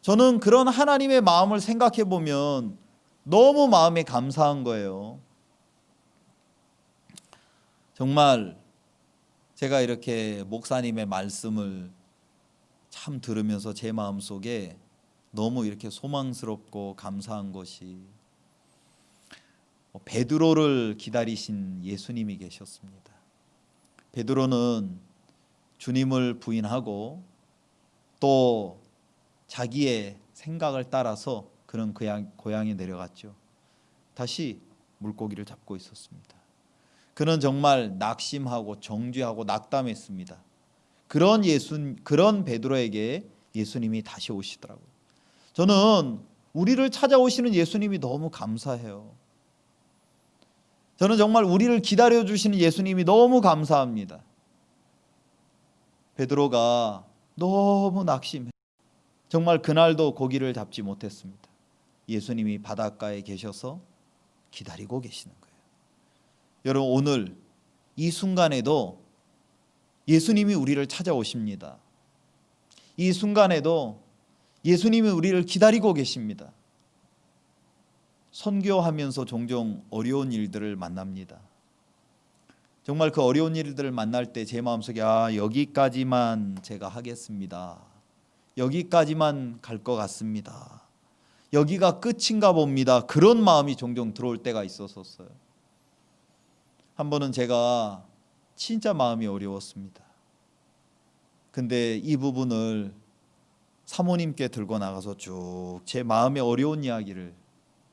A: 저는 그런 하나님의 마음을 생각해 보면 너무 마음에 감사한 거예요. 정말 제가 이렇게 목사님의 말씀을 참 들으면서 제 마음속에 너무 이렇게 소망스럽고 감사한 것이 베드로를 기다리신 예수님이 계셨습니다. 베드로는 주님을 부인하고 또 자기의 생각을 따라서 그런 고향에 내려갔죠. 다시 물고기를 잡고 있었습니다. 그는 정말 낙심하고 정죄하고 낙담했습니다. 그런 베드로에게 예수님이 다시 오시더라고요. 저는 우리를 찾아오시는 예수님이 너무 감사해요. 저는 정말 우리를 기다려주시는 예수님이 너무 감사합니다. 베드로가 너무 낙심해. 정말 그날도 고기를 잡지 못했습니다. 예수님이 바닷가에 계셔서 기다리고 계시는 거예요. 여러분, 오늘 이 순간에도 예수님이 우리를 찾아오십니다. 이 순간에도 예수님이 우리를 기다리고 계십니다. 선교하면서 종종 어려운 일들을 만납니다. 정말 그 어려운 일들을 만날 때 제 마음속에 여기까지만 제가 하겠습니다. 여기까지만 갈 것 같습니다. 여기가 끝인가 봅니다. 그런 마음이 종종 들어올 때가 있었어요. 한 번은 제가 진짜 마음이 어려웠습니다. 근데 이 부분을 사모님께 들고 나가서 쭉 제 마음의 어려운 이야기를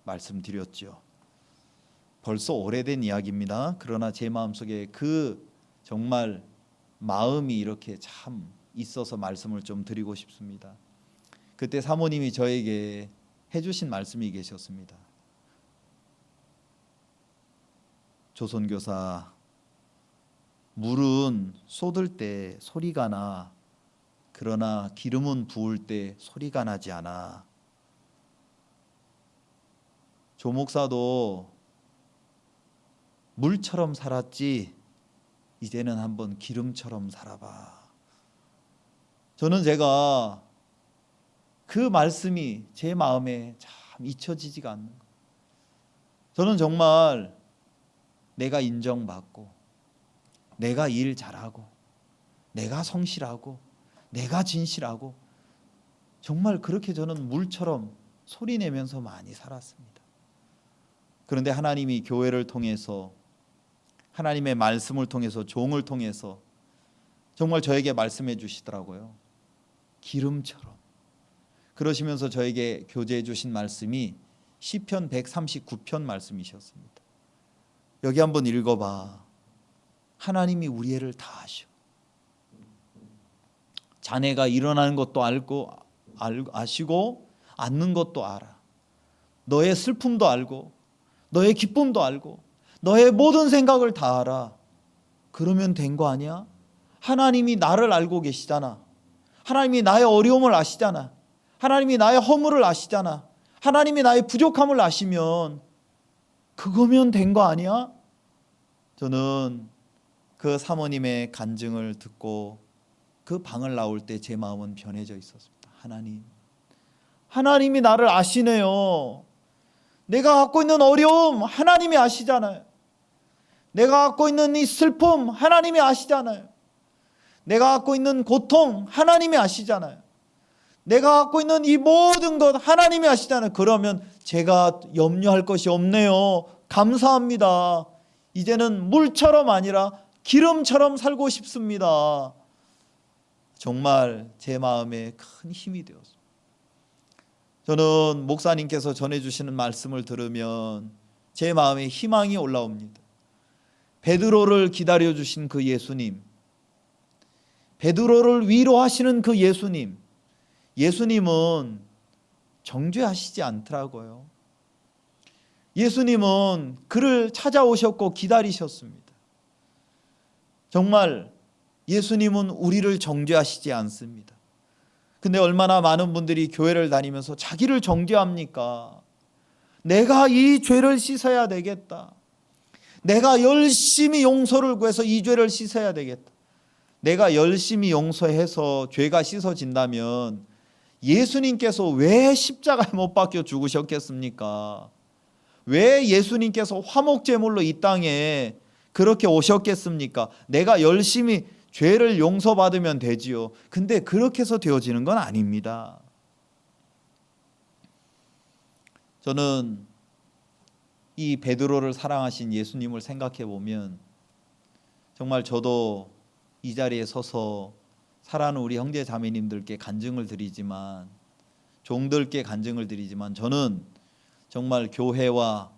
A: 말씀드렸죠. 벌써 오래된 이야기입니다. 그러나 제 마음속에 그 정말 마음이 이렇게 참 있어서 말씀을 좀 드리고 싶습니다. 그때 사모님이 저에게 해주신 말씀이 계셨습니다. 조선교사, 물은 쏟을 때 소리가 나, 그러나 기름은 부을 때 소리가 나지 않아. 조 목사도 물처럼 살았지, 이제는 한번 기름처럼 살아봐. 저는 제가 그 말씀이 제 마음에 참 잊혀지지가 않는 거예요. 저는 정말 내가 인정받고, 내가 일 잘하고, 내가 성실하고, 내가 진실하고, 정말 그렇게 저는 물처럼 소리내면서 많이 살았습니다. 그런데 하나님이 교회를 통해서, 하나님의 말씀을 통해서, 종을 통해서 정말 저에게 말씀해 주시더라고요. 기름처럼. 그러시면서 저에게 교제해 주신 말씀이 시편 139편 말씀이셨습니다. 여기 한번 읽어봐. 하나님이 우리 애를 다 아셔. 자네가 일어나는 것도 아시고 앉는 것도 알아. 너의 슬픔도 알고, 너의 기쁨도 알고, 너의 모든 생각을 다 알아. 그러면 된 거 아니야? 하나님이 나를 알고 계시잖아. 하나님이 나의 어려움을 아시잖아. 하나님이 나의 허물을 아시잖아. 하나님이 나의 부족함을 아시면 그거면 된 거 아니야? 저는 그 사모님의 간증을 듣고 그 방을 나올 때 제 마음은 변해져 있었습니다. 하나님이 나를 아시네요. 내가 갖고 있는 어려움 하나님이 아시잖아요. 내가 갖고 있는 이 슬픔 하나님이 아시잖아요. 내가 갖고 있는 고통 하나님이 아시잖아요. 내가 갖고 있는 이 모든 것 하나님이 아시잖아요. 그러면 제가 염려할 것이 없네요. 감사합니다. 이제는 물처럼 아니라 기름처럼 살고 싶습니다. 정말 제 마음에 큰 힘이 되었습니다. 저는 목사님께서 전해주시는 말씀을 들으면 제 마음에 희망이 올라옵니다. 베드로를 기다려주신 그 예수님, 베드로를 위로하시는 그 예수님, 예수님은 정죄하시지 않더라고요. 예수님은 그를 찾아오셨고 기다리셨습니다. 정말 예수님은 우리를 정죄하시지 않습니다. 근데 얼마나 많은 분들이 교회를 다니면서 자기를 정죄합니까? 내가 이 죄를 씻어야 되겠다. 내가 열심히 용서를 구해서 이 죄를 씻어야 되겠다. 내가 열심히 용서해서 죄가 씻어진다면 예수님께서 왜 십자가에 못 박혀 죽으셨겠습니까? 왜 예수님께서 화목제물로 이 땅에 그렇게 오셨겠습니까? 내가 열심히 죄를 용서받으면 되지요. 근데 그렇게 해서 되어지는 건 아닙니다. 저는 이 베드로를 사랑하신 예수님을 생각해 보면 정말 저도 이 자리에 서서 사랑하는 우리 형제 자매님들께 간증을 드리지만, 종들께 간증을 드리지만, 저는 정말 교회와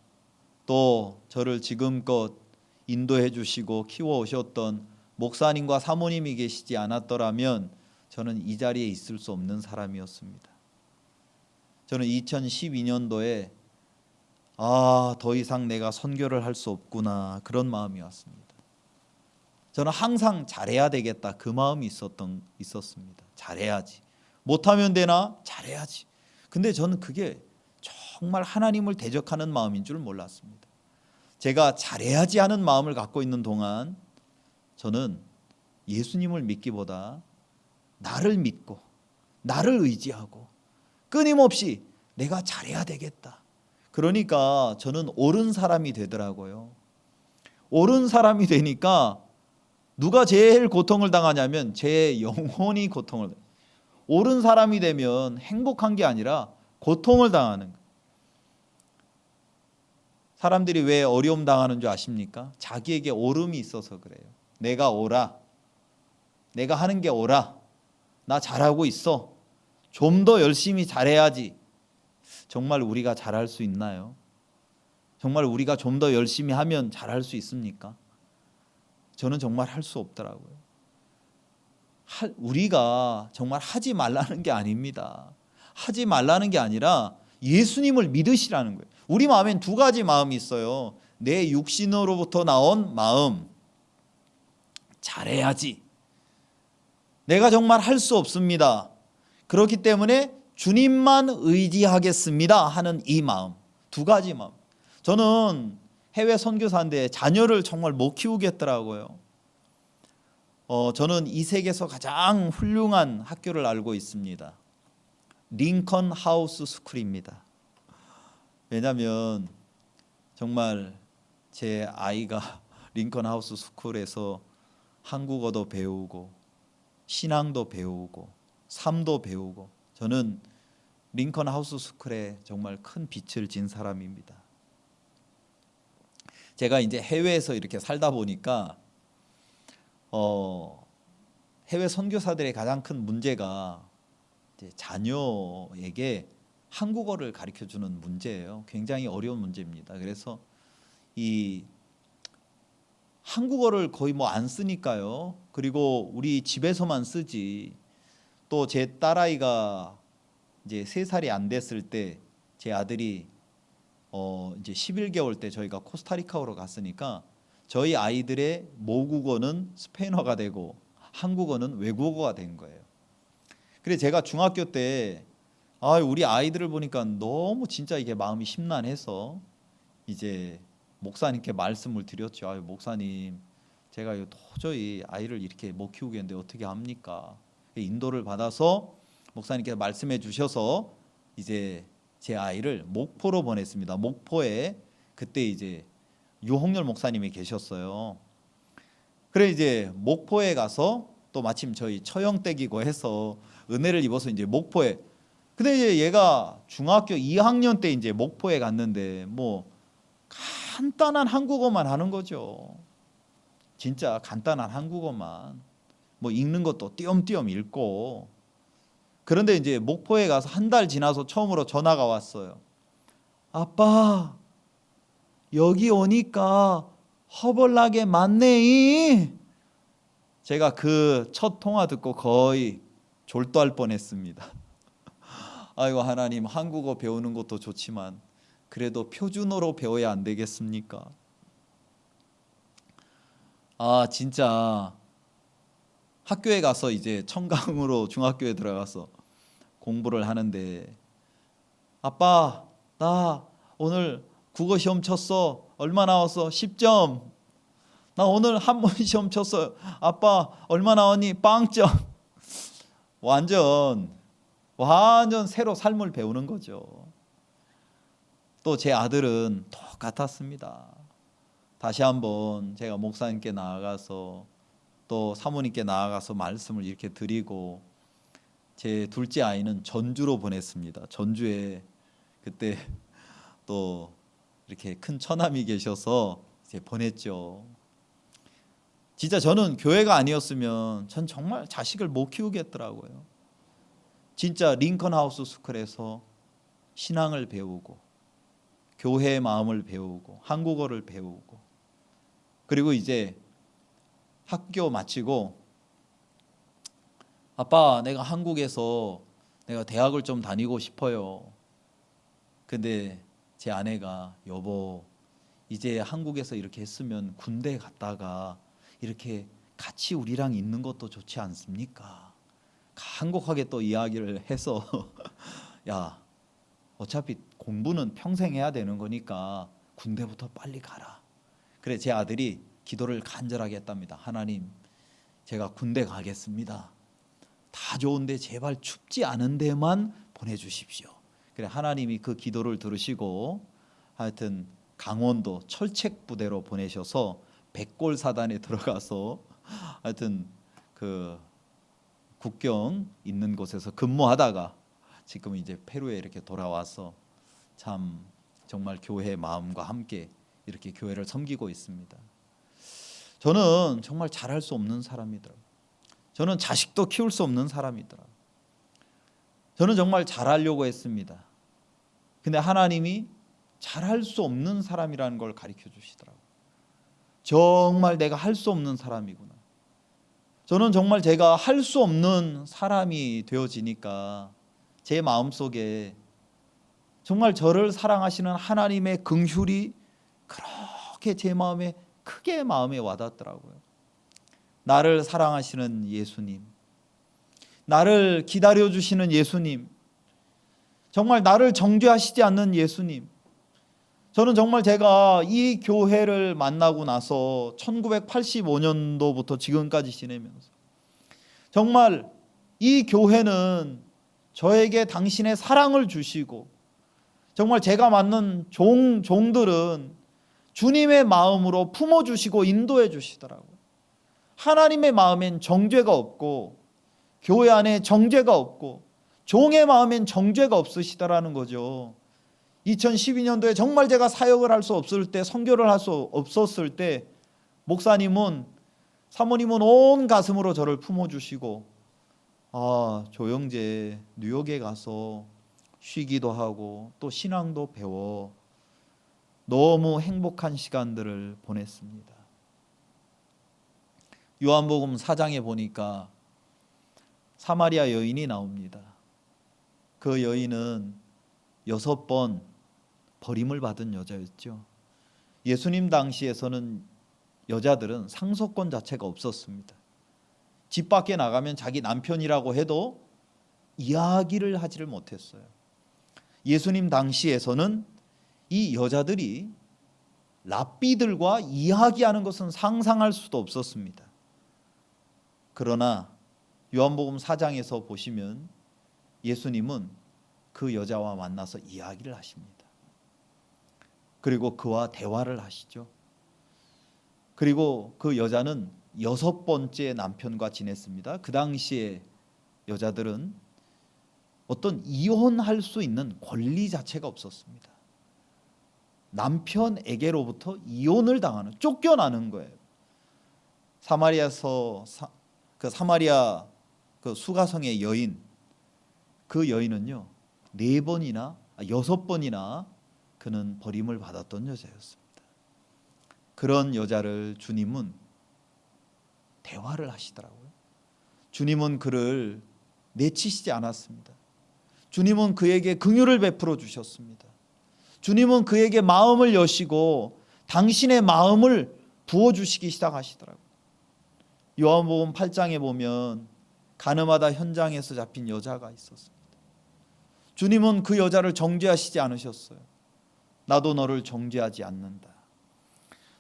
A: 또 저를 지금껏 인도해 주시고 키워 오셨던 목사님과 사모님이 계시지 않았더라면 저는 이 자리에 있을 수 없는 사람이었습니다. 저는 2012년도에 더 이상 내가 선교를 할 수 없구나, 그런 마음이 왔습니다. 저는 항상 잘해야 되겠다, 그 마음이 있었습니다. 잘해야지. 못하면 되나? 잘해야지. 근데 저는 그게 정말 하나님을 대적하는 마음인 줄 몰랐습니다. 제가 잘해야지 하는 마음을 갖고 있는 동안 저는 예수님을 믿기보다 나를 믿고 나를 의지하고 끊임없이 내가 잘해야 되겠다. 그러니까 저는 옳은 사람이 되더라고요. 옳은 사람이 되니까 누가 제일 고통을 당하냐면 제 영혼이 고통을 당해요. 옳은 사람이 되면 행복한 게 아니라 고통을 당하는 거예요. 사람들이 왜 어려움 당하는 줄 아십니까? 자기에게 옳음이 있어서 그래요. 내가 옳아. 내가 하는 게 옳아. 나 잘하고 있어. 좀 더 열심히 잘해야지. 정말 우리가 잘할 수 있나요? 정말 우리가 좀 더 열심히 하면 잘할 수 있습니까? 저는 정말 할 수 없더라고요. 우리가 정말 하지 말라는 게 아닙니다. 하지 말라는 게 아니라 예수님을 믿으시라는 거예요. 우리 마음엔 두 가지 마음이 있어요. 내 육신으로부터 나온 마음, 잘해야지, 내가 정말 할 수 없습니다, 그렇기 때문에 주님만 의지하겠습니다 하는 이 마음, 두 가지 마음. 저는 해외 선교사인데 자녀를 정말 못 키우겠더라고요. 저는 이 세계에서 가장 훌륭한 학교를 알고 있습니다. 링컨 하우스 스쿨입니다. 왜냐하면 정말 제 아이가 링컨 하우스 스쿨에서 한국어도 배우고 신앙도 배우고 삶도 배우고, 저는 링컨 하우스 스쿨에 정말 큰 빛을 진 사람입니다. 제가 이제 해외에서 이렇게 살다 보니까 해외 선교사들의 가장 큰 문제가 이제 자녀에게 한국어를 가르쳐 주는 문제예요. 굉장히 어려운 문제입니다. 그래서 이 한국어를 거의 뭐 안 쓰니까요. 그리고 우리 집에서만 쓰지. 또 제 딸아이가 이제 3살이 안 됐을 때 제 아들이 이제 11개월 때 저희가 코스타리카로 갔으니까 저희 아이들의 모국어는 스페인어가 되고 한국어는 외국어가 된 거예요. 그래서 제가 중학교 때 우리 아이들을 보니까 너무 진짜 이게 마음이 심란해서 이제 목사님께 말씀을 드렸죠. 목사님, 제가 도저히 아이를 이렇게 못 키우겠는데 어떻게 합니까? 인도를 받아서 목사님께서 말씀해 주셔서 이제 제 아이를 목포로 보냈습니다. 목포에 그때 이제 유홍렬 목사님이 계셨어요. 그래 이제 목포에 가서 또 마침 저희 처형댁이고 해서 은혜를 입어서 이제 목포에, 근데 이제 얘가 중학교 2학년 때 이제 목포에 갔는데 뭐 간단한 한국어만 하는 거죠. 진짜 간단한 한국어만, 뭐 읽는 것도 띄엄띄엄 읽고. 그런데 이제 목포에 가서 한 달 지나서 처음으로 전화가 왔어요. 아빠, 여기 오니까 허벌나게 많네. 제가 그 첫 통화 듣고 거의 졸도할 뻔했습니다. 아이고 하나님, 한국어 배우는 것도 좋지만 그래도 표준어로 배워야 안 되겠습니까? 진짜 학교에 가서 이제 청강으로 중학교에 들어가서 공부를 하는데, 아빠, 나 오늘 국어 시험 쳤어. 얼마 나왔어? 10점. 나 오늘 한문 시험 쳤어요. 아빠, 얼마 나왔니? 빵점. 완전 새로 삶을 배우는 거죠. 또 제 아들은 똑같았습니다. 다시 한번 제가 목사님께 나아가서 또 사모님께 나아가서 말씀을 이렇게 드리고, 제 둘째 아이는 전주로 보냈습니다. 전주에 그때 또 이렇게 큰 처남이 계셔서 이제 보냈죠. 진짜 저는 교회가 아니었으면 전 정말 자식을 못 키우겠더라고요. 진짜 링컨 하우스 스쿨에서 신앙을 배우고 교회의 마음을 배우고 한국어를 배우고, 그리고 이제 학교 마치고 아빠, 내가 한국에서 내가 대학을 좀 다니고 싶어요. 근데 제 아내가 여보, 이제 한국에서 이렇게 했으면 군대 갔다가 이렇게 같이 우리랑 있는 것도 좋지 않습니까? 한곡하게 또 이야기를 해서 야, 어차피 공부는 평생 해야 되는 거니까 군대부터 빨리 가라. 그래 제 아들이 기도를 간절하게 했답니다. 하나님, 제가 군대 가겠습니다. 다 좋은데 제발 춥지 않은 데만 보내주십시오. 그래 하나님이 그 기도를 들으시고 하여튼 강원도 철책 부대로 보내셔서 백골 사단에 들어가서 하여튼 그 국경 있는 곳에서 근무하다가 지금 이제 페루에 이렇게 돌아와서 참 정말 교회의 마음과 함께 이렇게 교회를 섬기고 있습니다. 저는 정말 잘할 수 없는 사람이더라고요. 저는 자식도 키울 수 없는 사람이더라고요. 저는 정말 잘하려고 했습니다. 근데 하나님이 잘할 수 없는 사람이라는 걸 가르쳐 주시더라고요. 정말 내가 할 수 없는 사람이구나. 저는 정말 제가 할 수 없는 사람이 되어지니까 제 마음속에 정말 저를 사랑하시는 하나님의 긍휼이 그렇게 제 마음에 크게 마음에 와닿더라고요. 나를 사랑하시는 예수님, 나를 기다려주시는 예수님, 정말 나를 정죄하시지 않는 예수님. 저는 정말 제가 이 교회를 만나고 나서 1985년도부터 지금까지 지내면서 정말 이 교회는 저에게 당신의 사랑을 주시고, 정말 제가 만난 종들은 주님의 마음으로 품어주시고 인도해 주시더라고요. 하나님의 마음엔 정죄가 없고, 교회 안에 정죄가 없고, 종의 마음엔 정죄가 없으시다라는 거죠. 2012년도에 정말 제가 사역을 할 수 없을 때, 선교를 할 수 없었을 때 목사님은, 사모님은 온 가슴으로 저를 품어주시고, 조영재 뉴욕에 가서 쉬기도 하고 또 신앙도 배워 너무 행복한 시간들을 보냈습니다. 요한복음 4장에 보니까 사마리아 여인이 나옵니다. 그 여인은 6번 버림을 받은 여자였죠. 예수님 당시에서는 여자들은 상속권 자체가 없었습니다. 집 밖에 나가면 자기 남편이라고 해도 이야기를 하지를 못했어요. 예수님 당시에서는 이 여자들이 랍비들과 이야기하는 것은 상상할 수도 없었습니다. 그러나 요한복음 4장에서 보시면 예수님은 그 여자와 만나서 이야기를 하십니다. 그리고 그와 대화를 하시죠. 그리고 그 여자는 6번째 남편과 지냈습니다. 그 당시에 여자들은 어떤 이혼할 수 있는 권리 자체가 없었습니다. 남편에게로부터 이혼을 당하는, 쫓겨나는 거예요. 사마리아에서 사마리아 그 수가성의 여인, 그 여인은요 6번이나 그는 버림을 받았던 여자였습니다. 그런 여자를 주님은 대화를 하시더라고요. 주님은 그를 내치시지 않았습니다. 주님은 그에게 긍휼을 베풀어 주셨습니다. 주님은 그에게 마음을 여시고 당신의 마음을 부어주시기 시작하시더라고요. 요한복음 8장에 보면 가늠하다 현장에서 잡힌 여자가 있었습니다. 주님은 그 여자를 정죄하시지 않으셨어요. 나도 너를 정죄하지 않는다.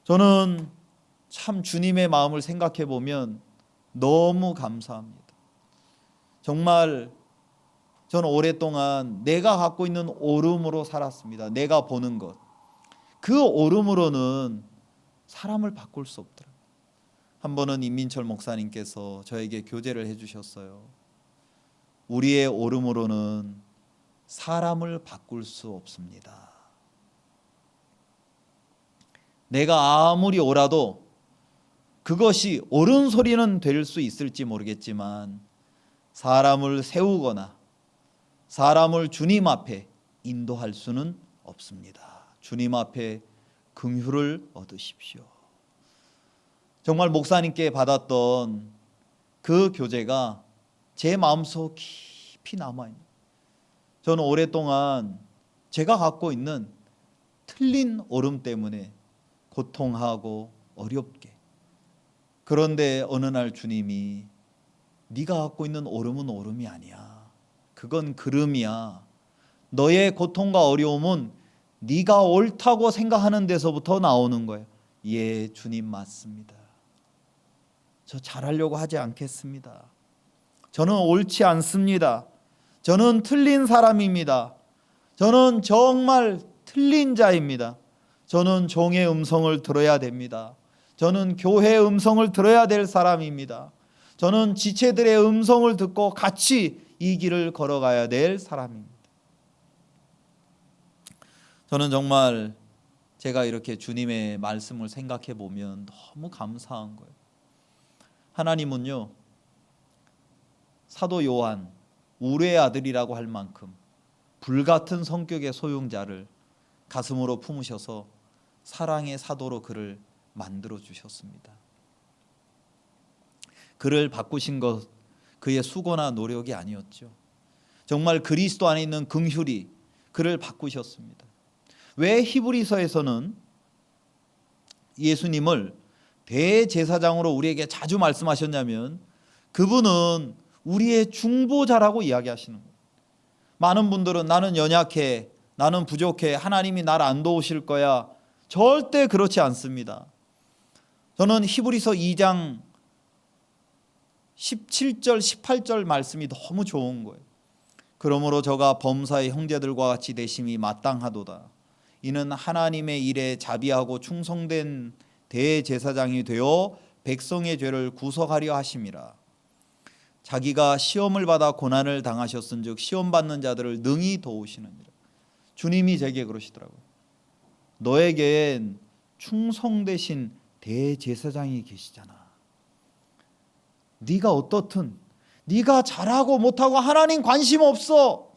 A: 저는 참 주님의 마음을 생각해 보면 너무 감사합니다. 정말 저는 오랫동안 내가 갖고 있는 오름으로 살았습니다. 내가 보는 것. 그 오름으로는 사람을 바꿀 수 없더라고요. 한 번은 임민철 목사님께서 저에게 교제를 해주셨어요. 우리의 오름으로는 사람을 바꿀 수 없습니다. 내가 아무리 옳아도 그것이 옳은 소리는 될 수 있을지 모르겠지만 사람을 세우거나 사람을 주님 앞에 인도할 수는 없습니다. 주님 앞에 긍휼을 얻으십시오. 정말 목사님께 받았던 그 교제가 제 마음속 깊이 남아있는, 저는 오랫동안 제가 갖고 있는 틀린 오름 때문에 고통하고 어렵게, 그런데 어느 날 주님이 네가 갖고 있는 오름은 오름이 아니야. 그건 그름이야. 너의 고통과 어려움은 네가 옳다고 생각하는 데서부터 나오는 거예요. 예, 주님 맞습니다. 저 잘하려고 하지 않겠습니다. 저는 옳지 않습니다. 저는 틀린 사람입니다. 저는 정말 틀린 자입니다. 저는 종의 음성을 들어야 됩니다. 저는 교회의 음성을 들어야 될 사람입니다. 저는 지체들의 음성을 듣고 같이 이 길을 걸어가야 될 사람입니다. 저는 정말 제가 이렇게 주님의 말씀을 생각해 보면 너무 감사한 거예요. 하나님은요, 사도 요한, 우레의 아들이라고 할 만큼 불같은 성격의 소용자를 가슴으로 품으셔서 사랑의 사도로 그를 만들어 주셨습니다. 그를 바꾸신 것 그의 수고나 노력이 아니었죠. 정말 그리스도 안에 있는 긍휼이, 그를 바꾸셨습니다. 왜 히브리서에서는 예수님을 대제사장으로 우리에게 자주 말씀하셨냐면 그분은 우리의 중보자라고 이야기하시는 거예요. 많은 분들은 나는 연약해, 나는 부족해, 하나님이 나를 안 도우실 거야. 절대 그렇지 않습니다. 저는 히브리서 2장 17절 18절 말씀이 너무 좋은 거예요. 그러므로 저가 범사의 형제들과 같이 되심이 마땅하도다. 이는 하나님의 일에 자비하고 충성된 대제사장이 되어 백성의 죄를 구속하려 하심이라. 자기가 시험을 받아 고난을 당하셨은즉 시험 받는 자들을 능히 도우시느니라. 주님이 제게 그러시더라고요. 너에겐 충성되신 대제사장이 계시잖아. 네가 어떻든, 네가 잘하고 못하고 하나님 관심 없어.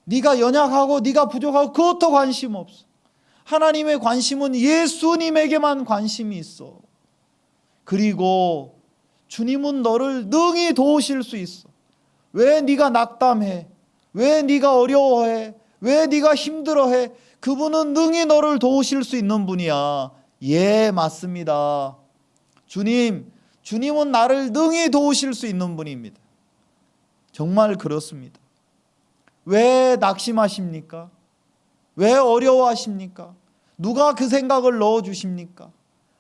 A: 네가 연약하고 네가 부족하고 그것도 관심 없어. 하나님의 관심은 예수님에게만 관심이 있어. 그리고 주님은 너를 능히 도우실 수 있어. 왜 네가 낙담해? 왜 네가 어려워해? 왜 네가 힘들어해? 그분은 능히 너를 도우실 수 있는 분이야. 예, 맞습니다. 주님은 나를 능히 도우실 수 있는 분입니다. 정말 그렇습니다. 왜 낙심하십니까? 왜 어려워하십니까? 누가 그 생각을 넣어주십니까?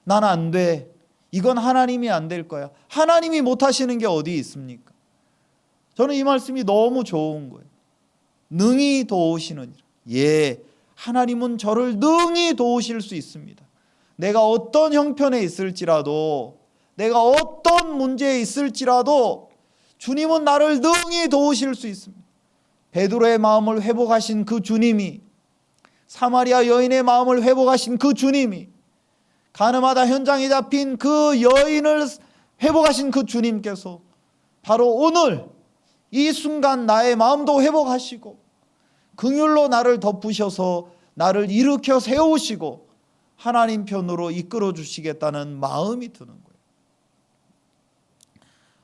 A: 난 안 돼. 이건 하나님이 안 될 거야. 하나님이 못하시는 게 어디 있습니까? 저는 이 말씀이 너무 좋은 거예요. 능히 도우시느니라. 예, 하나님은 저를 능히 도우실 수 있습니다. 내가 어떤 형편에 있을지라도, 내가 어떤 문제에 있을지라도 주님은 나를 능히 도우실 수 있습니다. 베드로의 마음을 회복하신 그 주님이, 사마리아 여인의 마음을 회복하신 그 주님이, 가늠하다 현장에 잡힌 그 여인을 회복하신 그 주님께서 바로 오늘 이 순간 나의 마음도 회복하시고 긍휼로 나를 덮으셔서 나를 일으켜 세우시고 하나님 편으로 이끌어 주시겠다는 마음이 드는 거예요.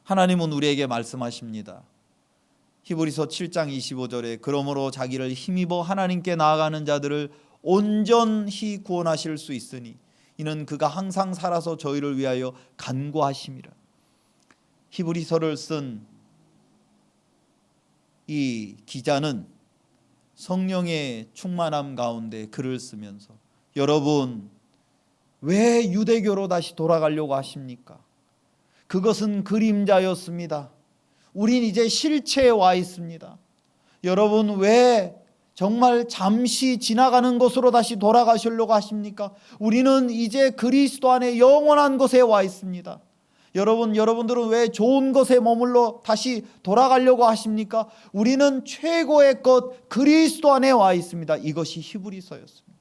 A: 하나님은 우리에게 말씀하십니다. 히브리서 7장 25절에 그러므로 자기를 힘입어 하나님께 나아가는 자들을 온전히 구원하실 수 있으니 이는 그가 항상 살아서 저희를 위하여 간구하심이라. 히브리서를 쓴 이 기자는 성령의 충만함 가운데 글을 쓰면서 여러분 왜 유대교로 다시 돌아가려고 하십니까? 그것은 그림자였습니다. 우린 이제 실체에 와 있습니다. 여러분 왜 정말 잠시 지나가는 것으로 다시 돌아가시려고 하십니까? 우리는 이제 그리스도 안에 영원한 것에 와 있습니다. 여러분들은 왜 좋은 것에 머물러 다시 돌아가려고 하십니까? 우리는 최고의 것 그리스도 안에 와 있습니다. 이것이 히브리서였습니다.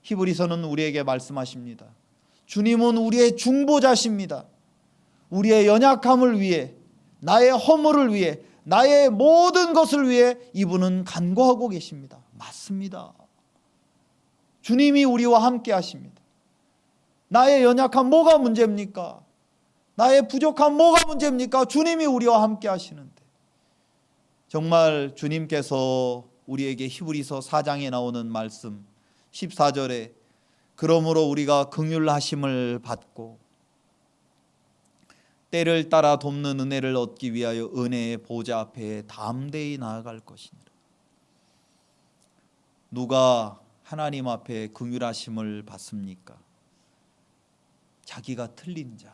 A: 히브리서는 우리에게 말씀하십니다. 주님은 우리의 중보자십니다. 우리의 연약함을 위해, 나의 허물을 위해, 나의 모든 것을 위해 이분은 간구하고 계십니다. 맞습니다. 주님이 우리와 함께 하십니다. 나의 연약함 뭐가 문제입니까? 나의 부족함 뭐가 문제입니까? 주님이 우리와 함께 하시는데 정말 주님께서 우리에게 히브리서 4장에 나오는 말씀 14절에 그러므로 우리가 긍휼하심을 받고 때를 따라 돕는 은혜를 얻기 위하여 은혜의 보좌 앞에 담대히 나아갈 것이니라. 누가 하나님 앞에 긍휼하심을 받습니까? 자기가 틀린 자.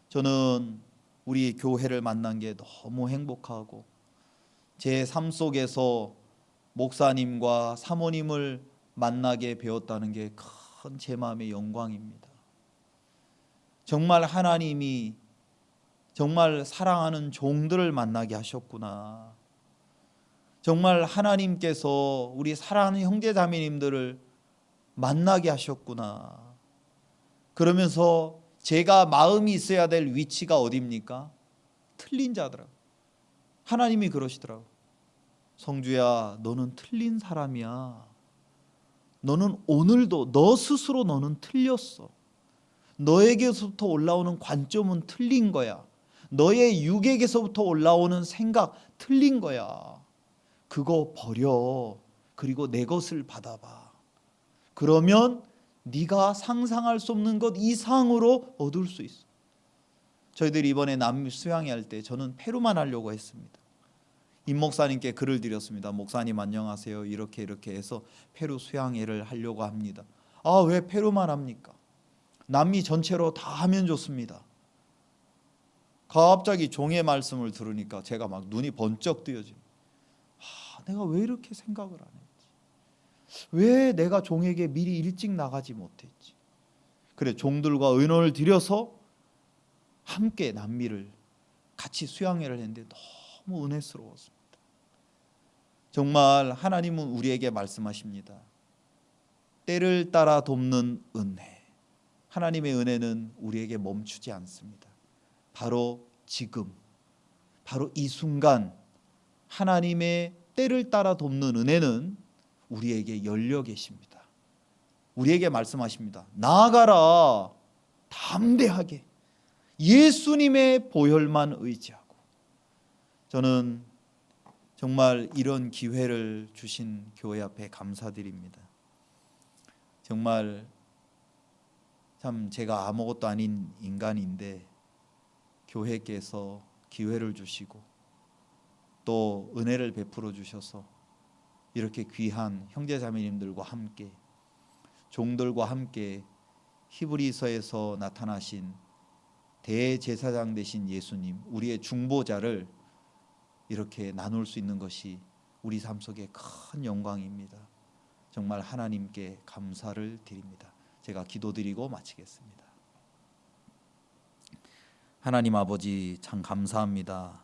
A: 저는 우리 교회를 만난 게 너무 행복하고 제 삶 속에서 목사님과 사모님을 만나게 배웠다는 게 큰 제 마음의 영광입니다. 정말 하나님이 정말 사랑하는 종들을 만나게 하셨구나. 정말 하나님께서 우리 사랑하는 형제자매님들을 만나게 하셨구나. 그러면서 제가 마음이 있어야 될 위치가 어디입니까? 틀린 자더라고. 하나님이 그러시더라고. 성주야, 너는 틀린 사람이야. 너는 오늘도 너 스스로 너는 틀렸어. 너에게서부터 올라오는 관점은 틀린 거야. 너의 육에게서부터 올라오는 생각 틀린 거야. 그거 버려. 그리고 내 것을 받아봐. 그러면 네가 상상할 수 없는 것 이상으로 얻을 수 있어. 저희들이 이번에 남미 수양회 할 때 저는 페루만 하려고 했습니다. 임 목사님께 글을 드렸습니다. 목사님 안녕하세요. 이렇게 해서 페루 수양회를 하려고 합니다. 아, 왜 페루만 합니까? 남미 전체로 다 하면 좋습니다. 갑자기 종의 말씀을 들으니까 제가 막 눈이 번쩍 뜨여집니다. 내가 왜 이렇게 생각을 안 했지? 왜 내가 종에게 미리 일찍 나가지 못했지? 그래, 종들과 의논을 드려서 함께 남미를 같이 수양회를 했는데 너무 은혜스러웠습니다. 정말 하나님은 우리에게 말씀하십니다. 때를 따라 돕는 은혜. 하나님의 은혜는 우리에게 멈추지 않습니다. 바로 지금, 바로 이 순간 하나님의 때를 따라 돕는 은혜는 우리에게 열려 계십니다. 우리에게 말씀하십니다. 나아가라. 담대하게 예수님의 보혈만 의지하고. 저는 정말 이런 기회를 주신 교회 앞에 감사드립니다. 정말 참 제가 아무것도 아닌 인간인데 교회께서 기회를 주시고 또 은혜를 베풀어 주셔서 이렇게 귀한 형제자매님들과 함께 종들과 함께 히브리서에서 나타나신 대제사장 되신 예수님, 우리의 중보자를 이렇게 나눌 수 있는 것이 우리 삶 속에 큰 영광입니다. 정말 하나님께 감사를 드립니다. 제가 기도드리고 마치겠습니다. 하나님 아버지, 참 감사합니다.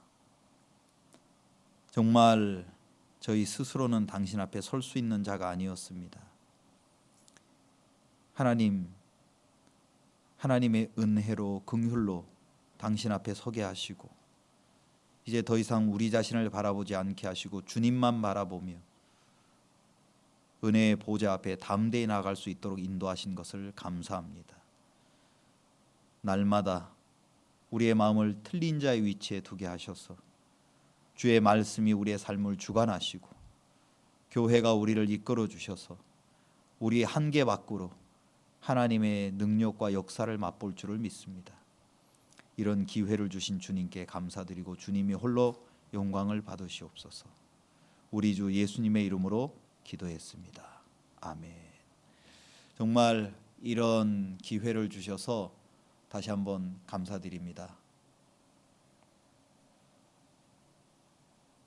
A: 정말 저희 스스로는 당신 앞에 설 수 있는 자가 아니었습니다. 하나님, 하나님의 은혜로 긍휼로 당신 앞에 서게 하시고 이제 더 이상 우리 자신을 바라보지 않게 하시고 주님만 바라보며 은혜의 보좌 앞에 담대히 나아갈 수 있도록 인도하신 것을 감사합니다. 날마다 우리의 마음을 틀린 자의 위치에 두게 하셔서 주의 말씀이 우리의 삶을 주관하시고 교회가 우리를 이끌어 주셔서 우리의 한계 밖으로 하나님의 능력과 역사를 맛볼 줄을 믿습니다. 이런 기회를 주신 주님께 감사드리고 주님이 홀로 영광을 받으시옵소서. 우리 주 예수님의 이름으로 기도했습니다. 아멘. 정말 이런 기회를 주셔서 다시 한번 감사드립니다.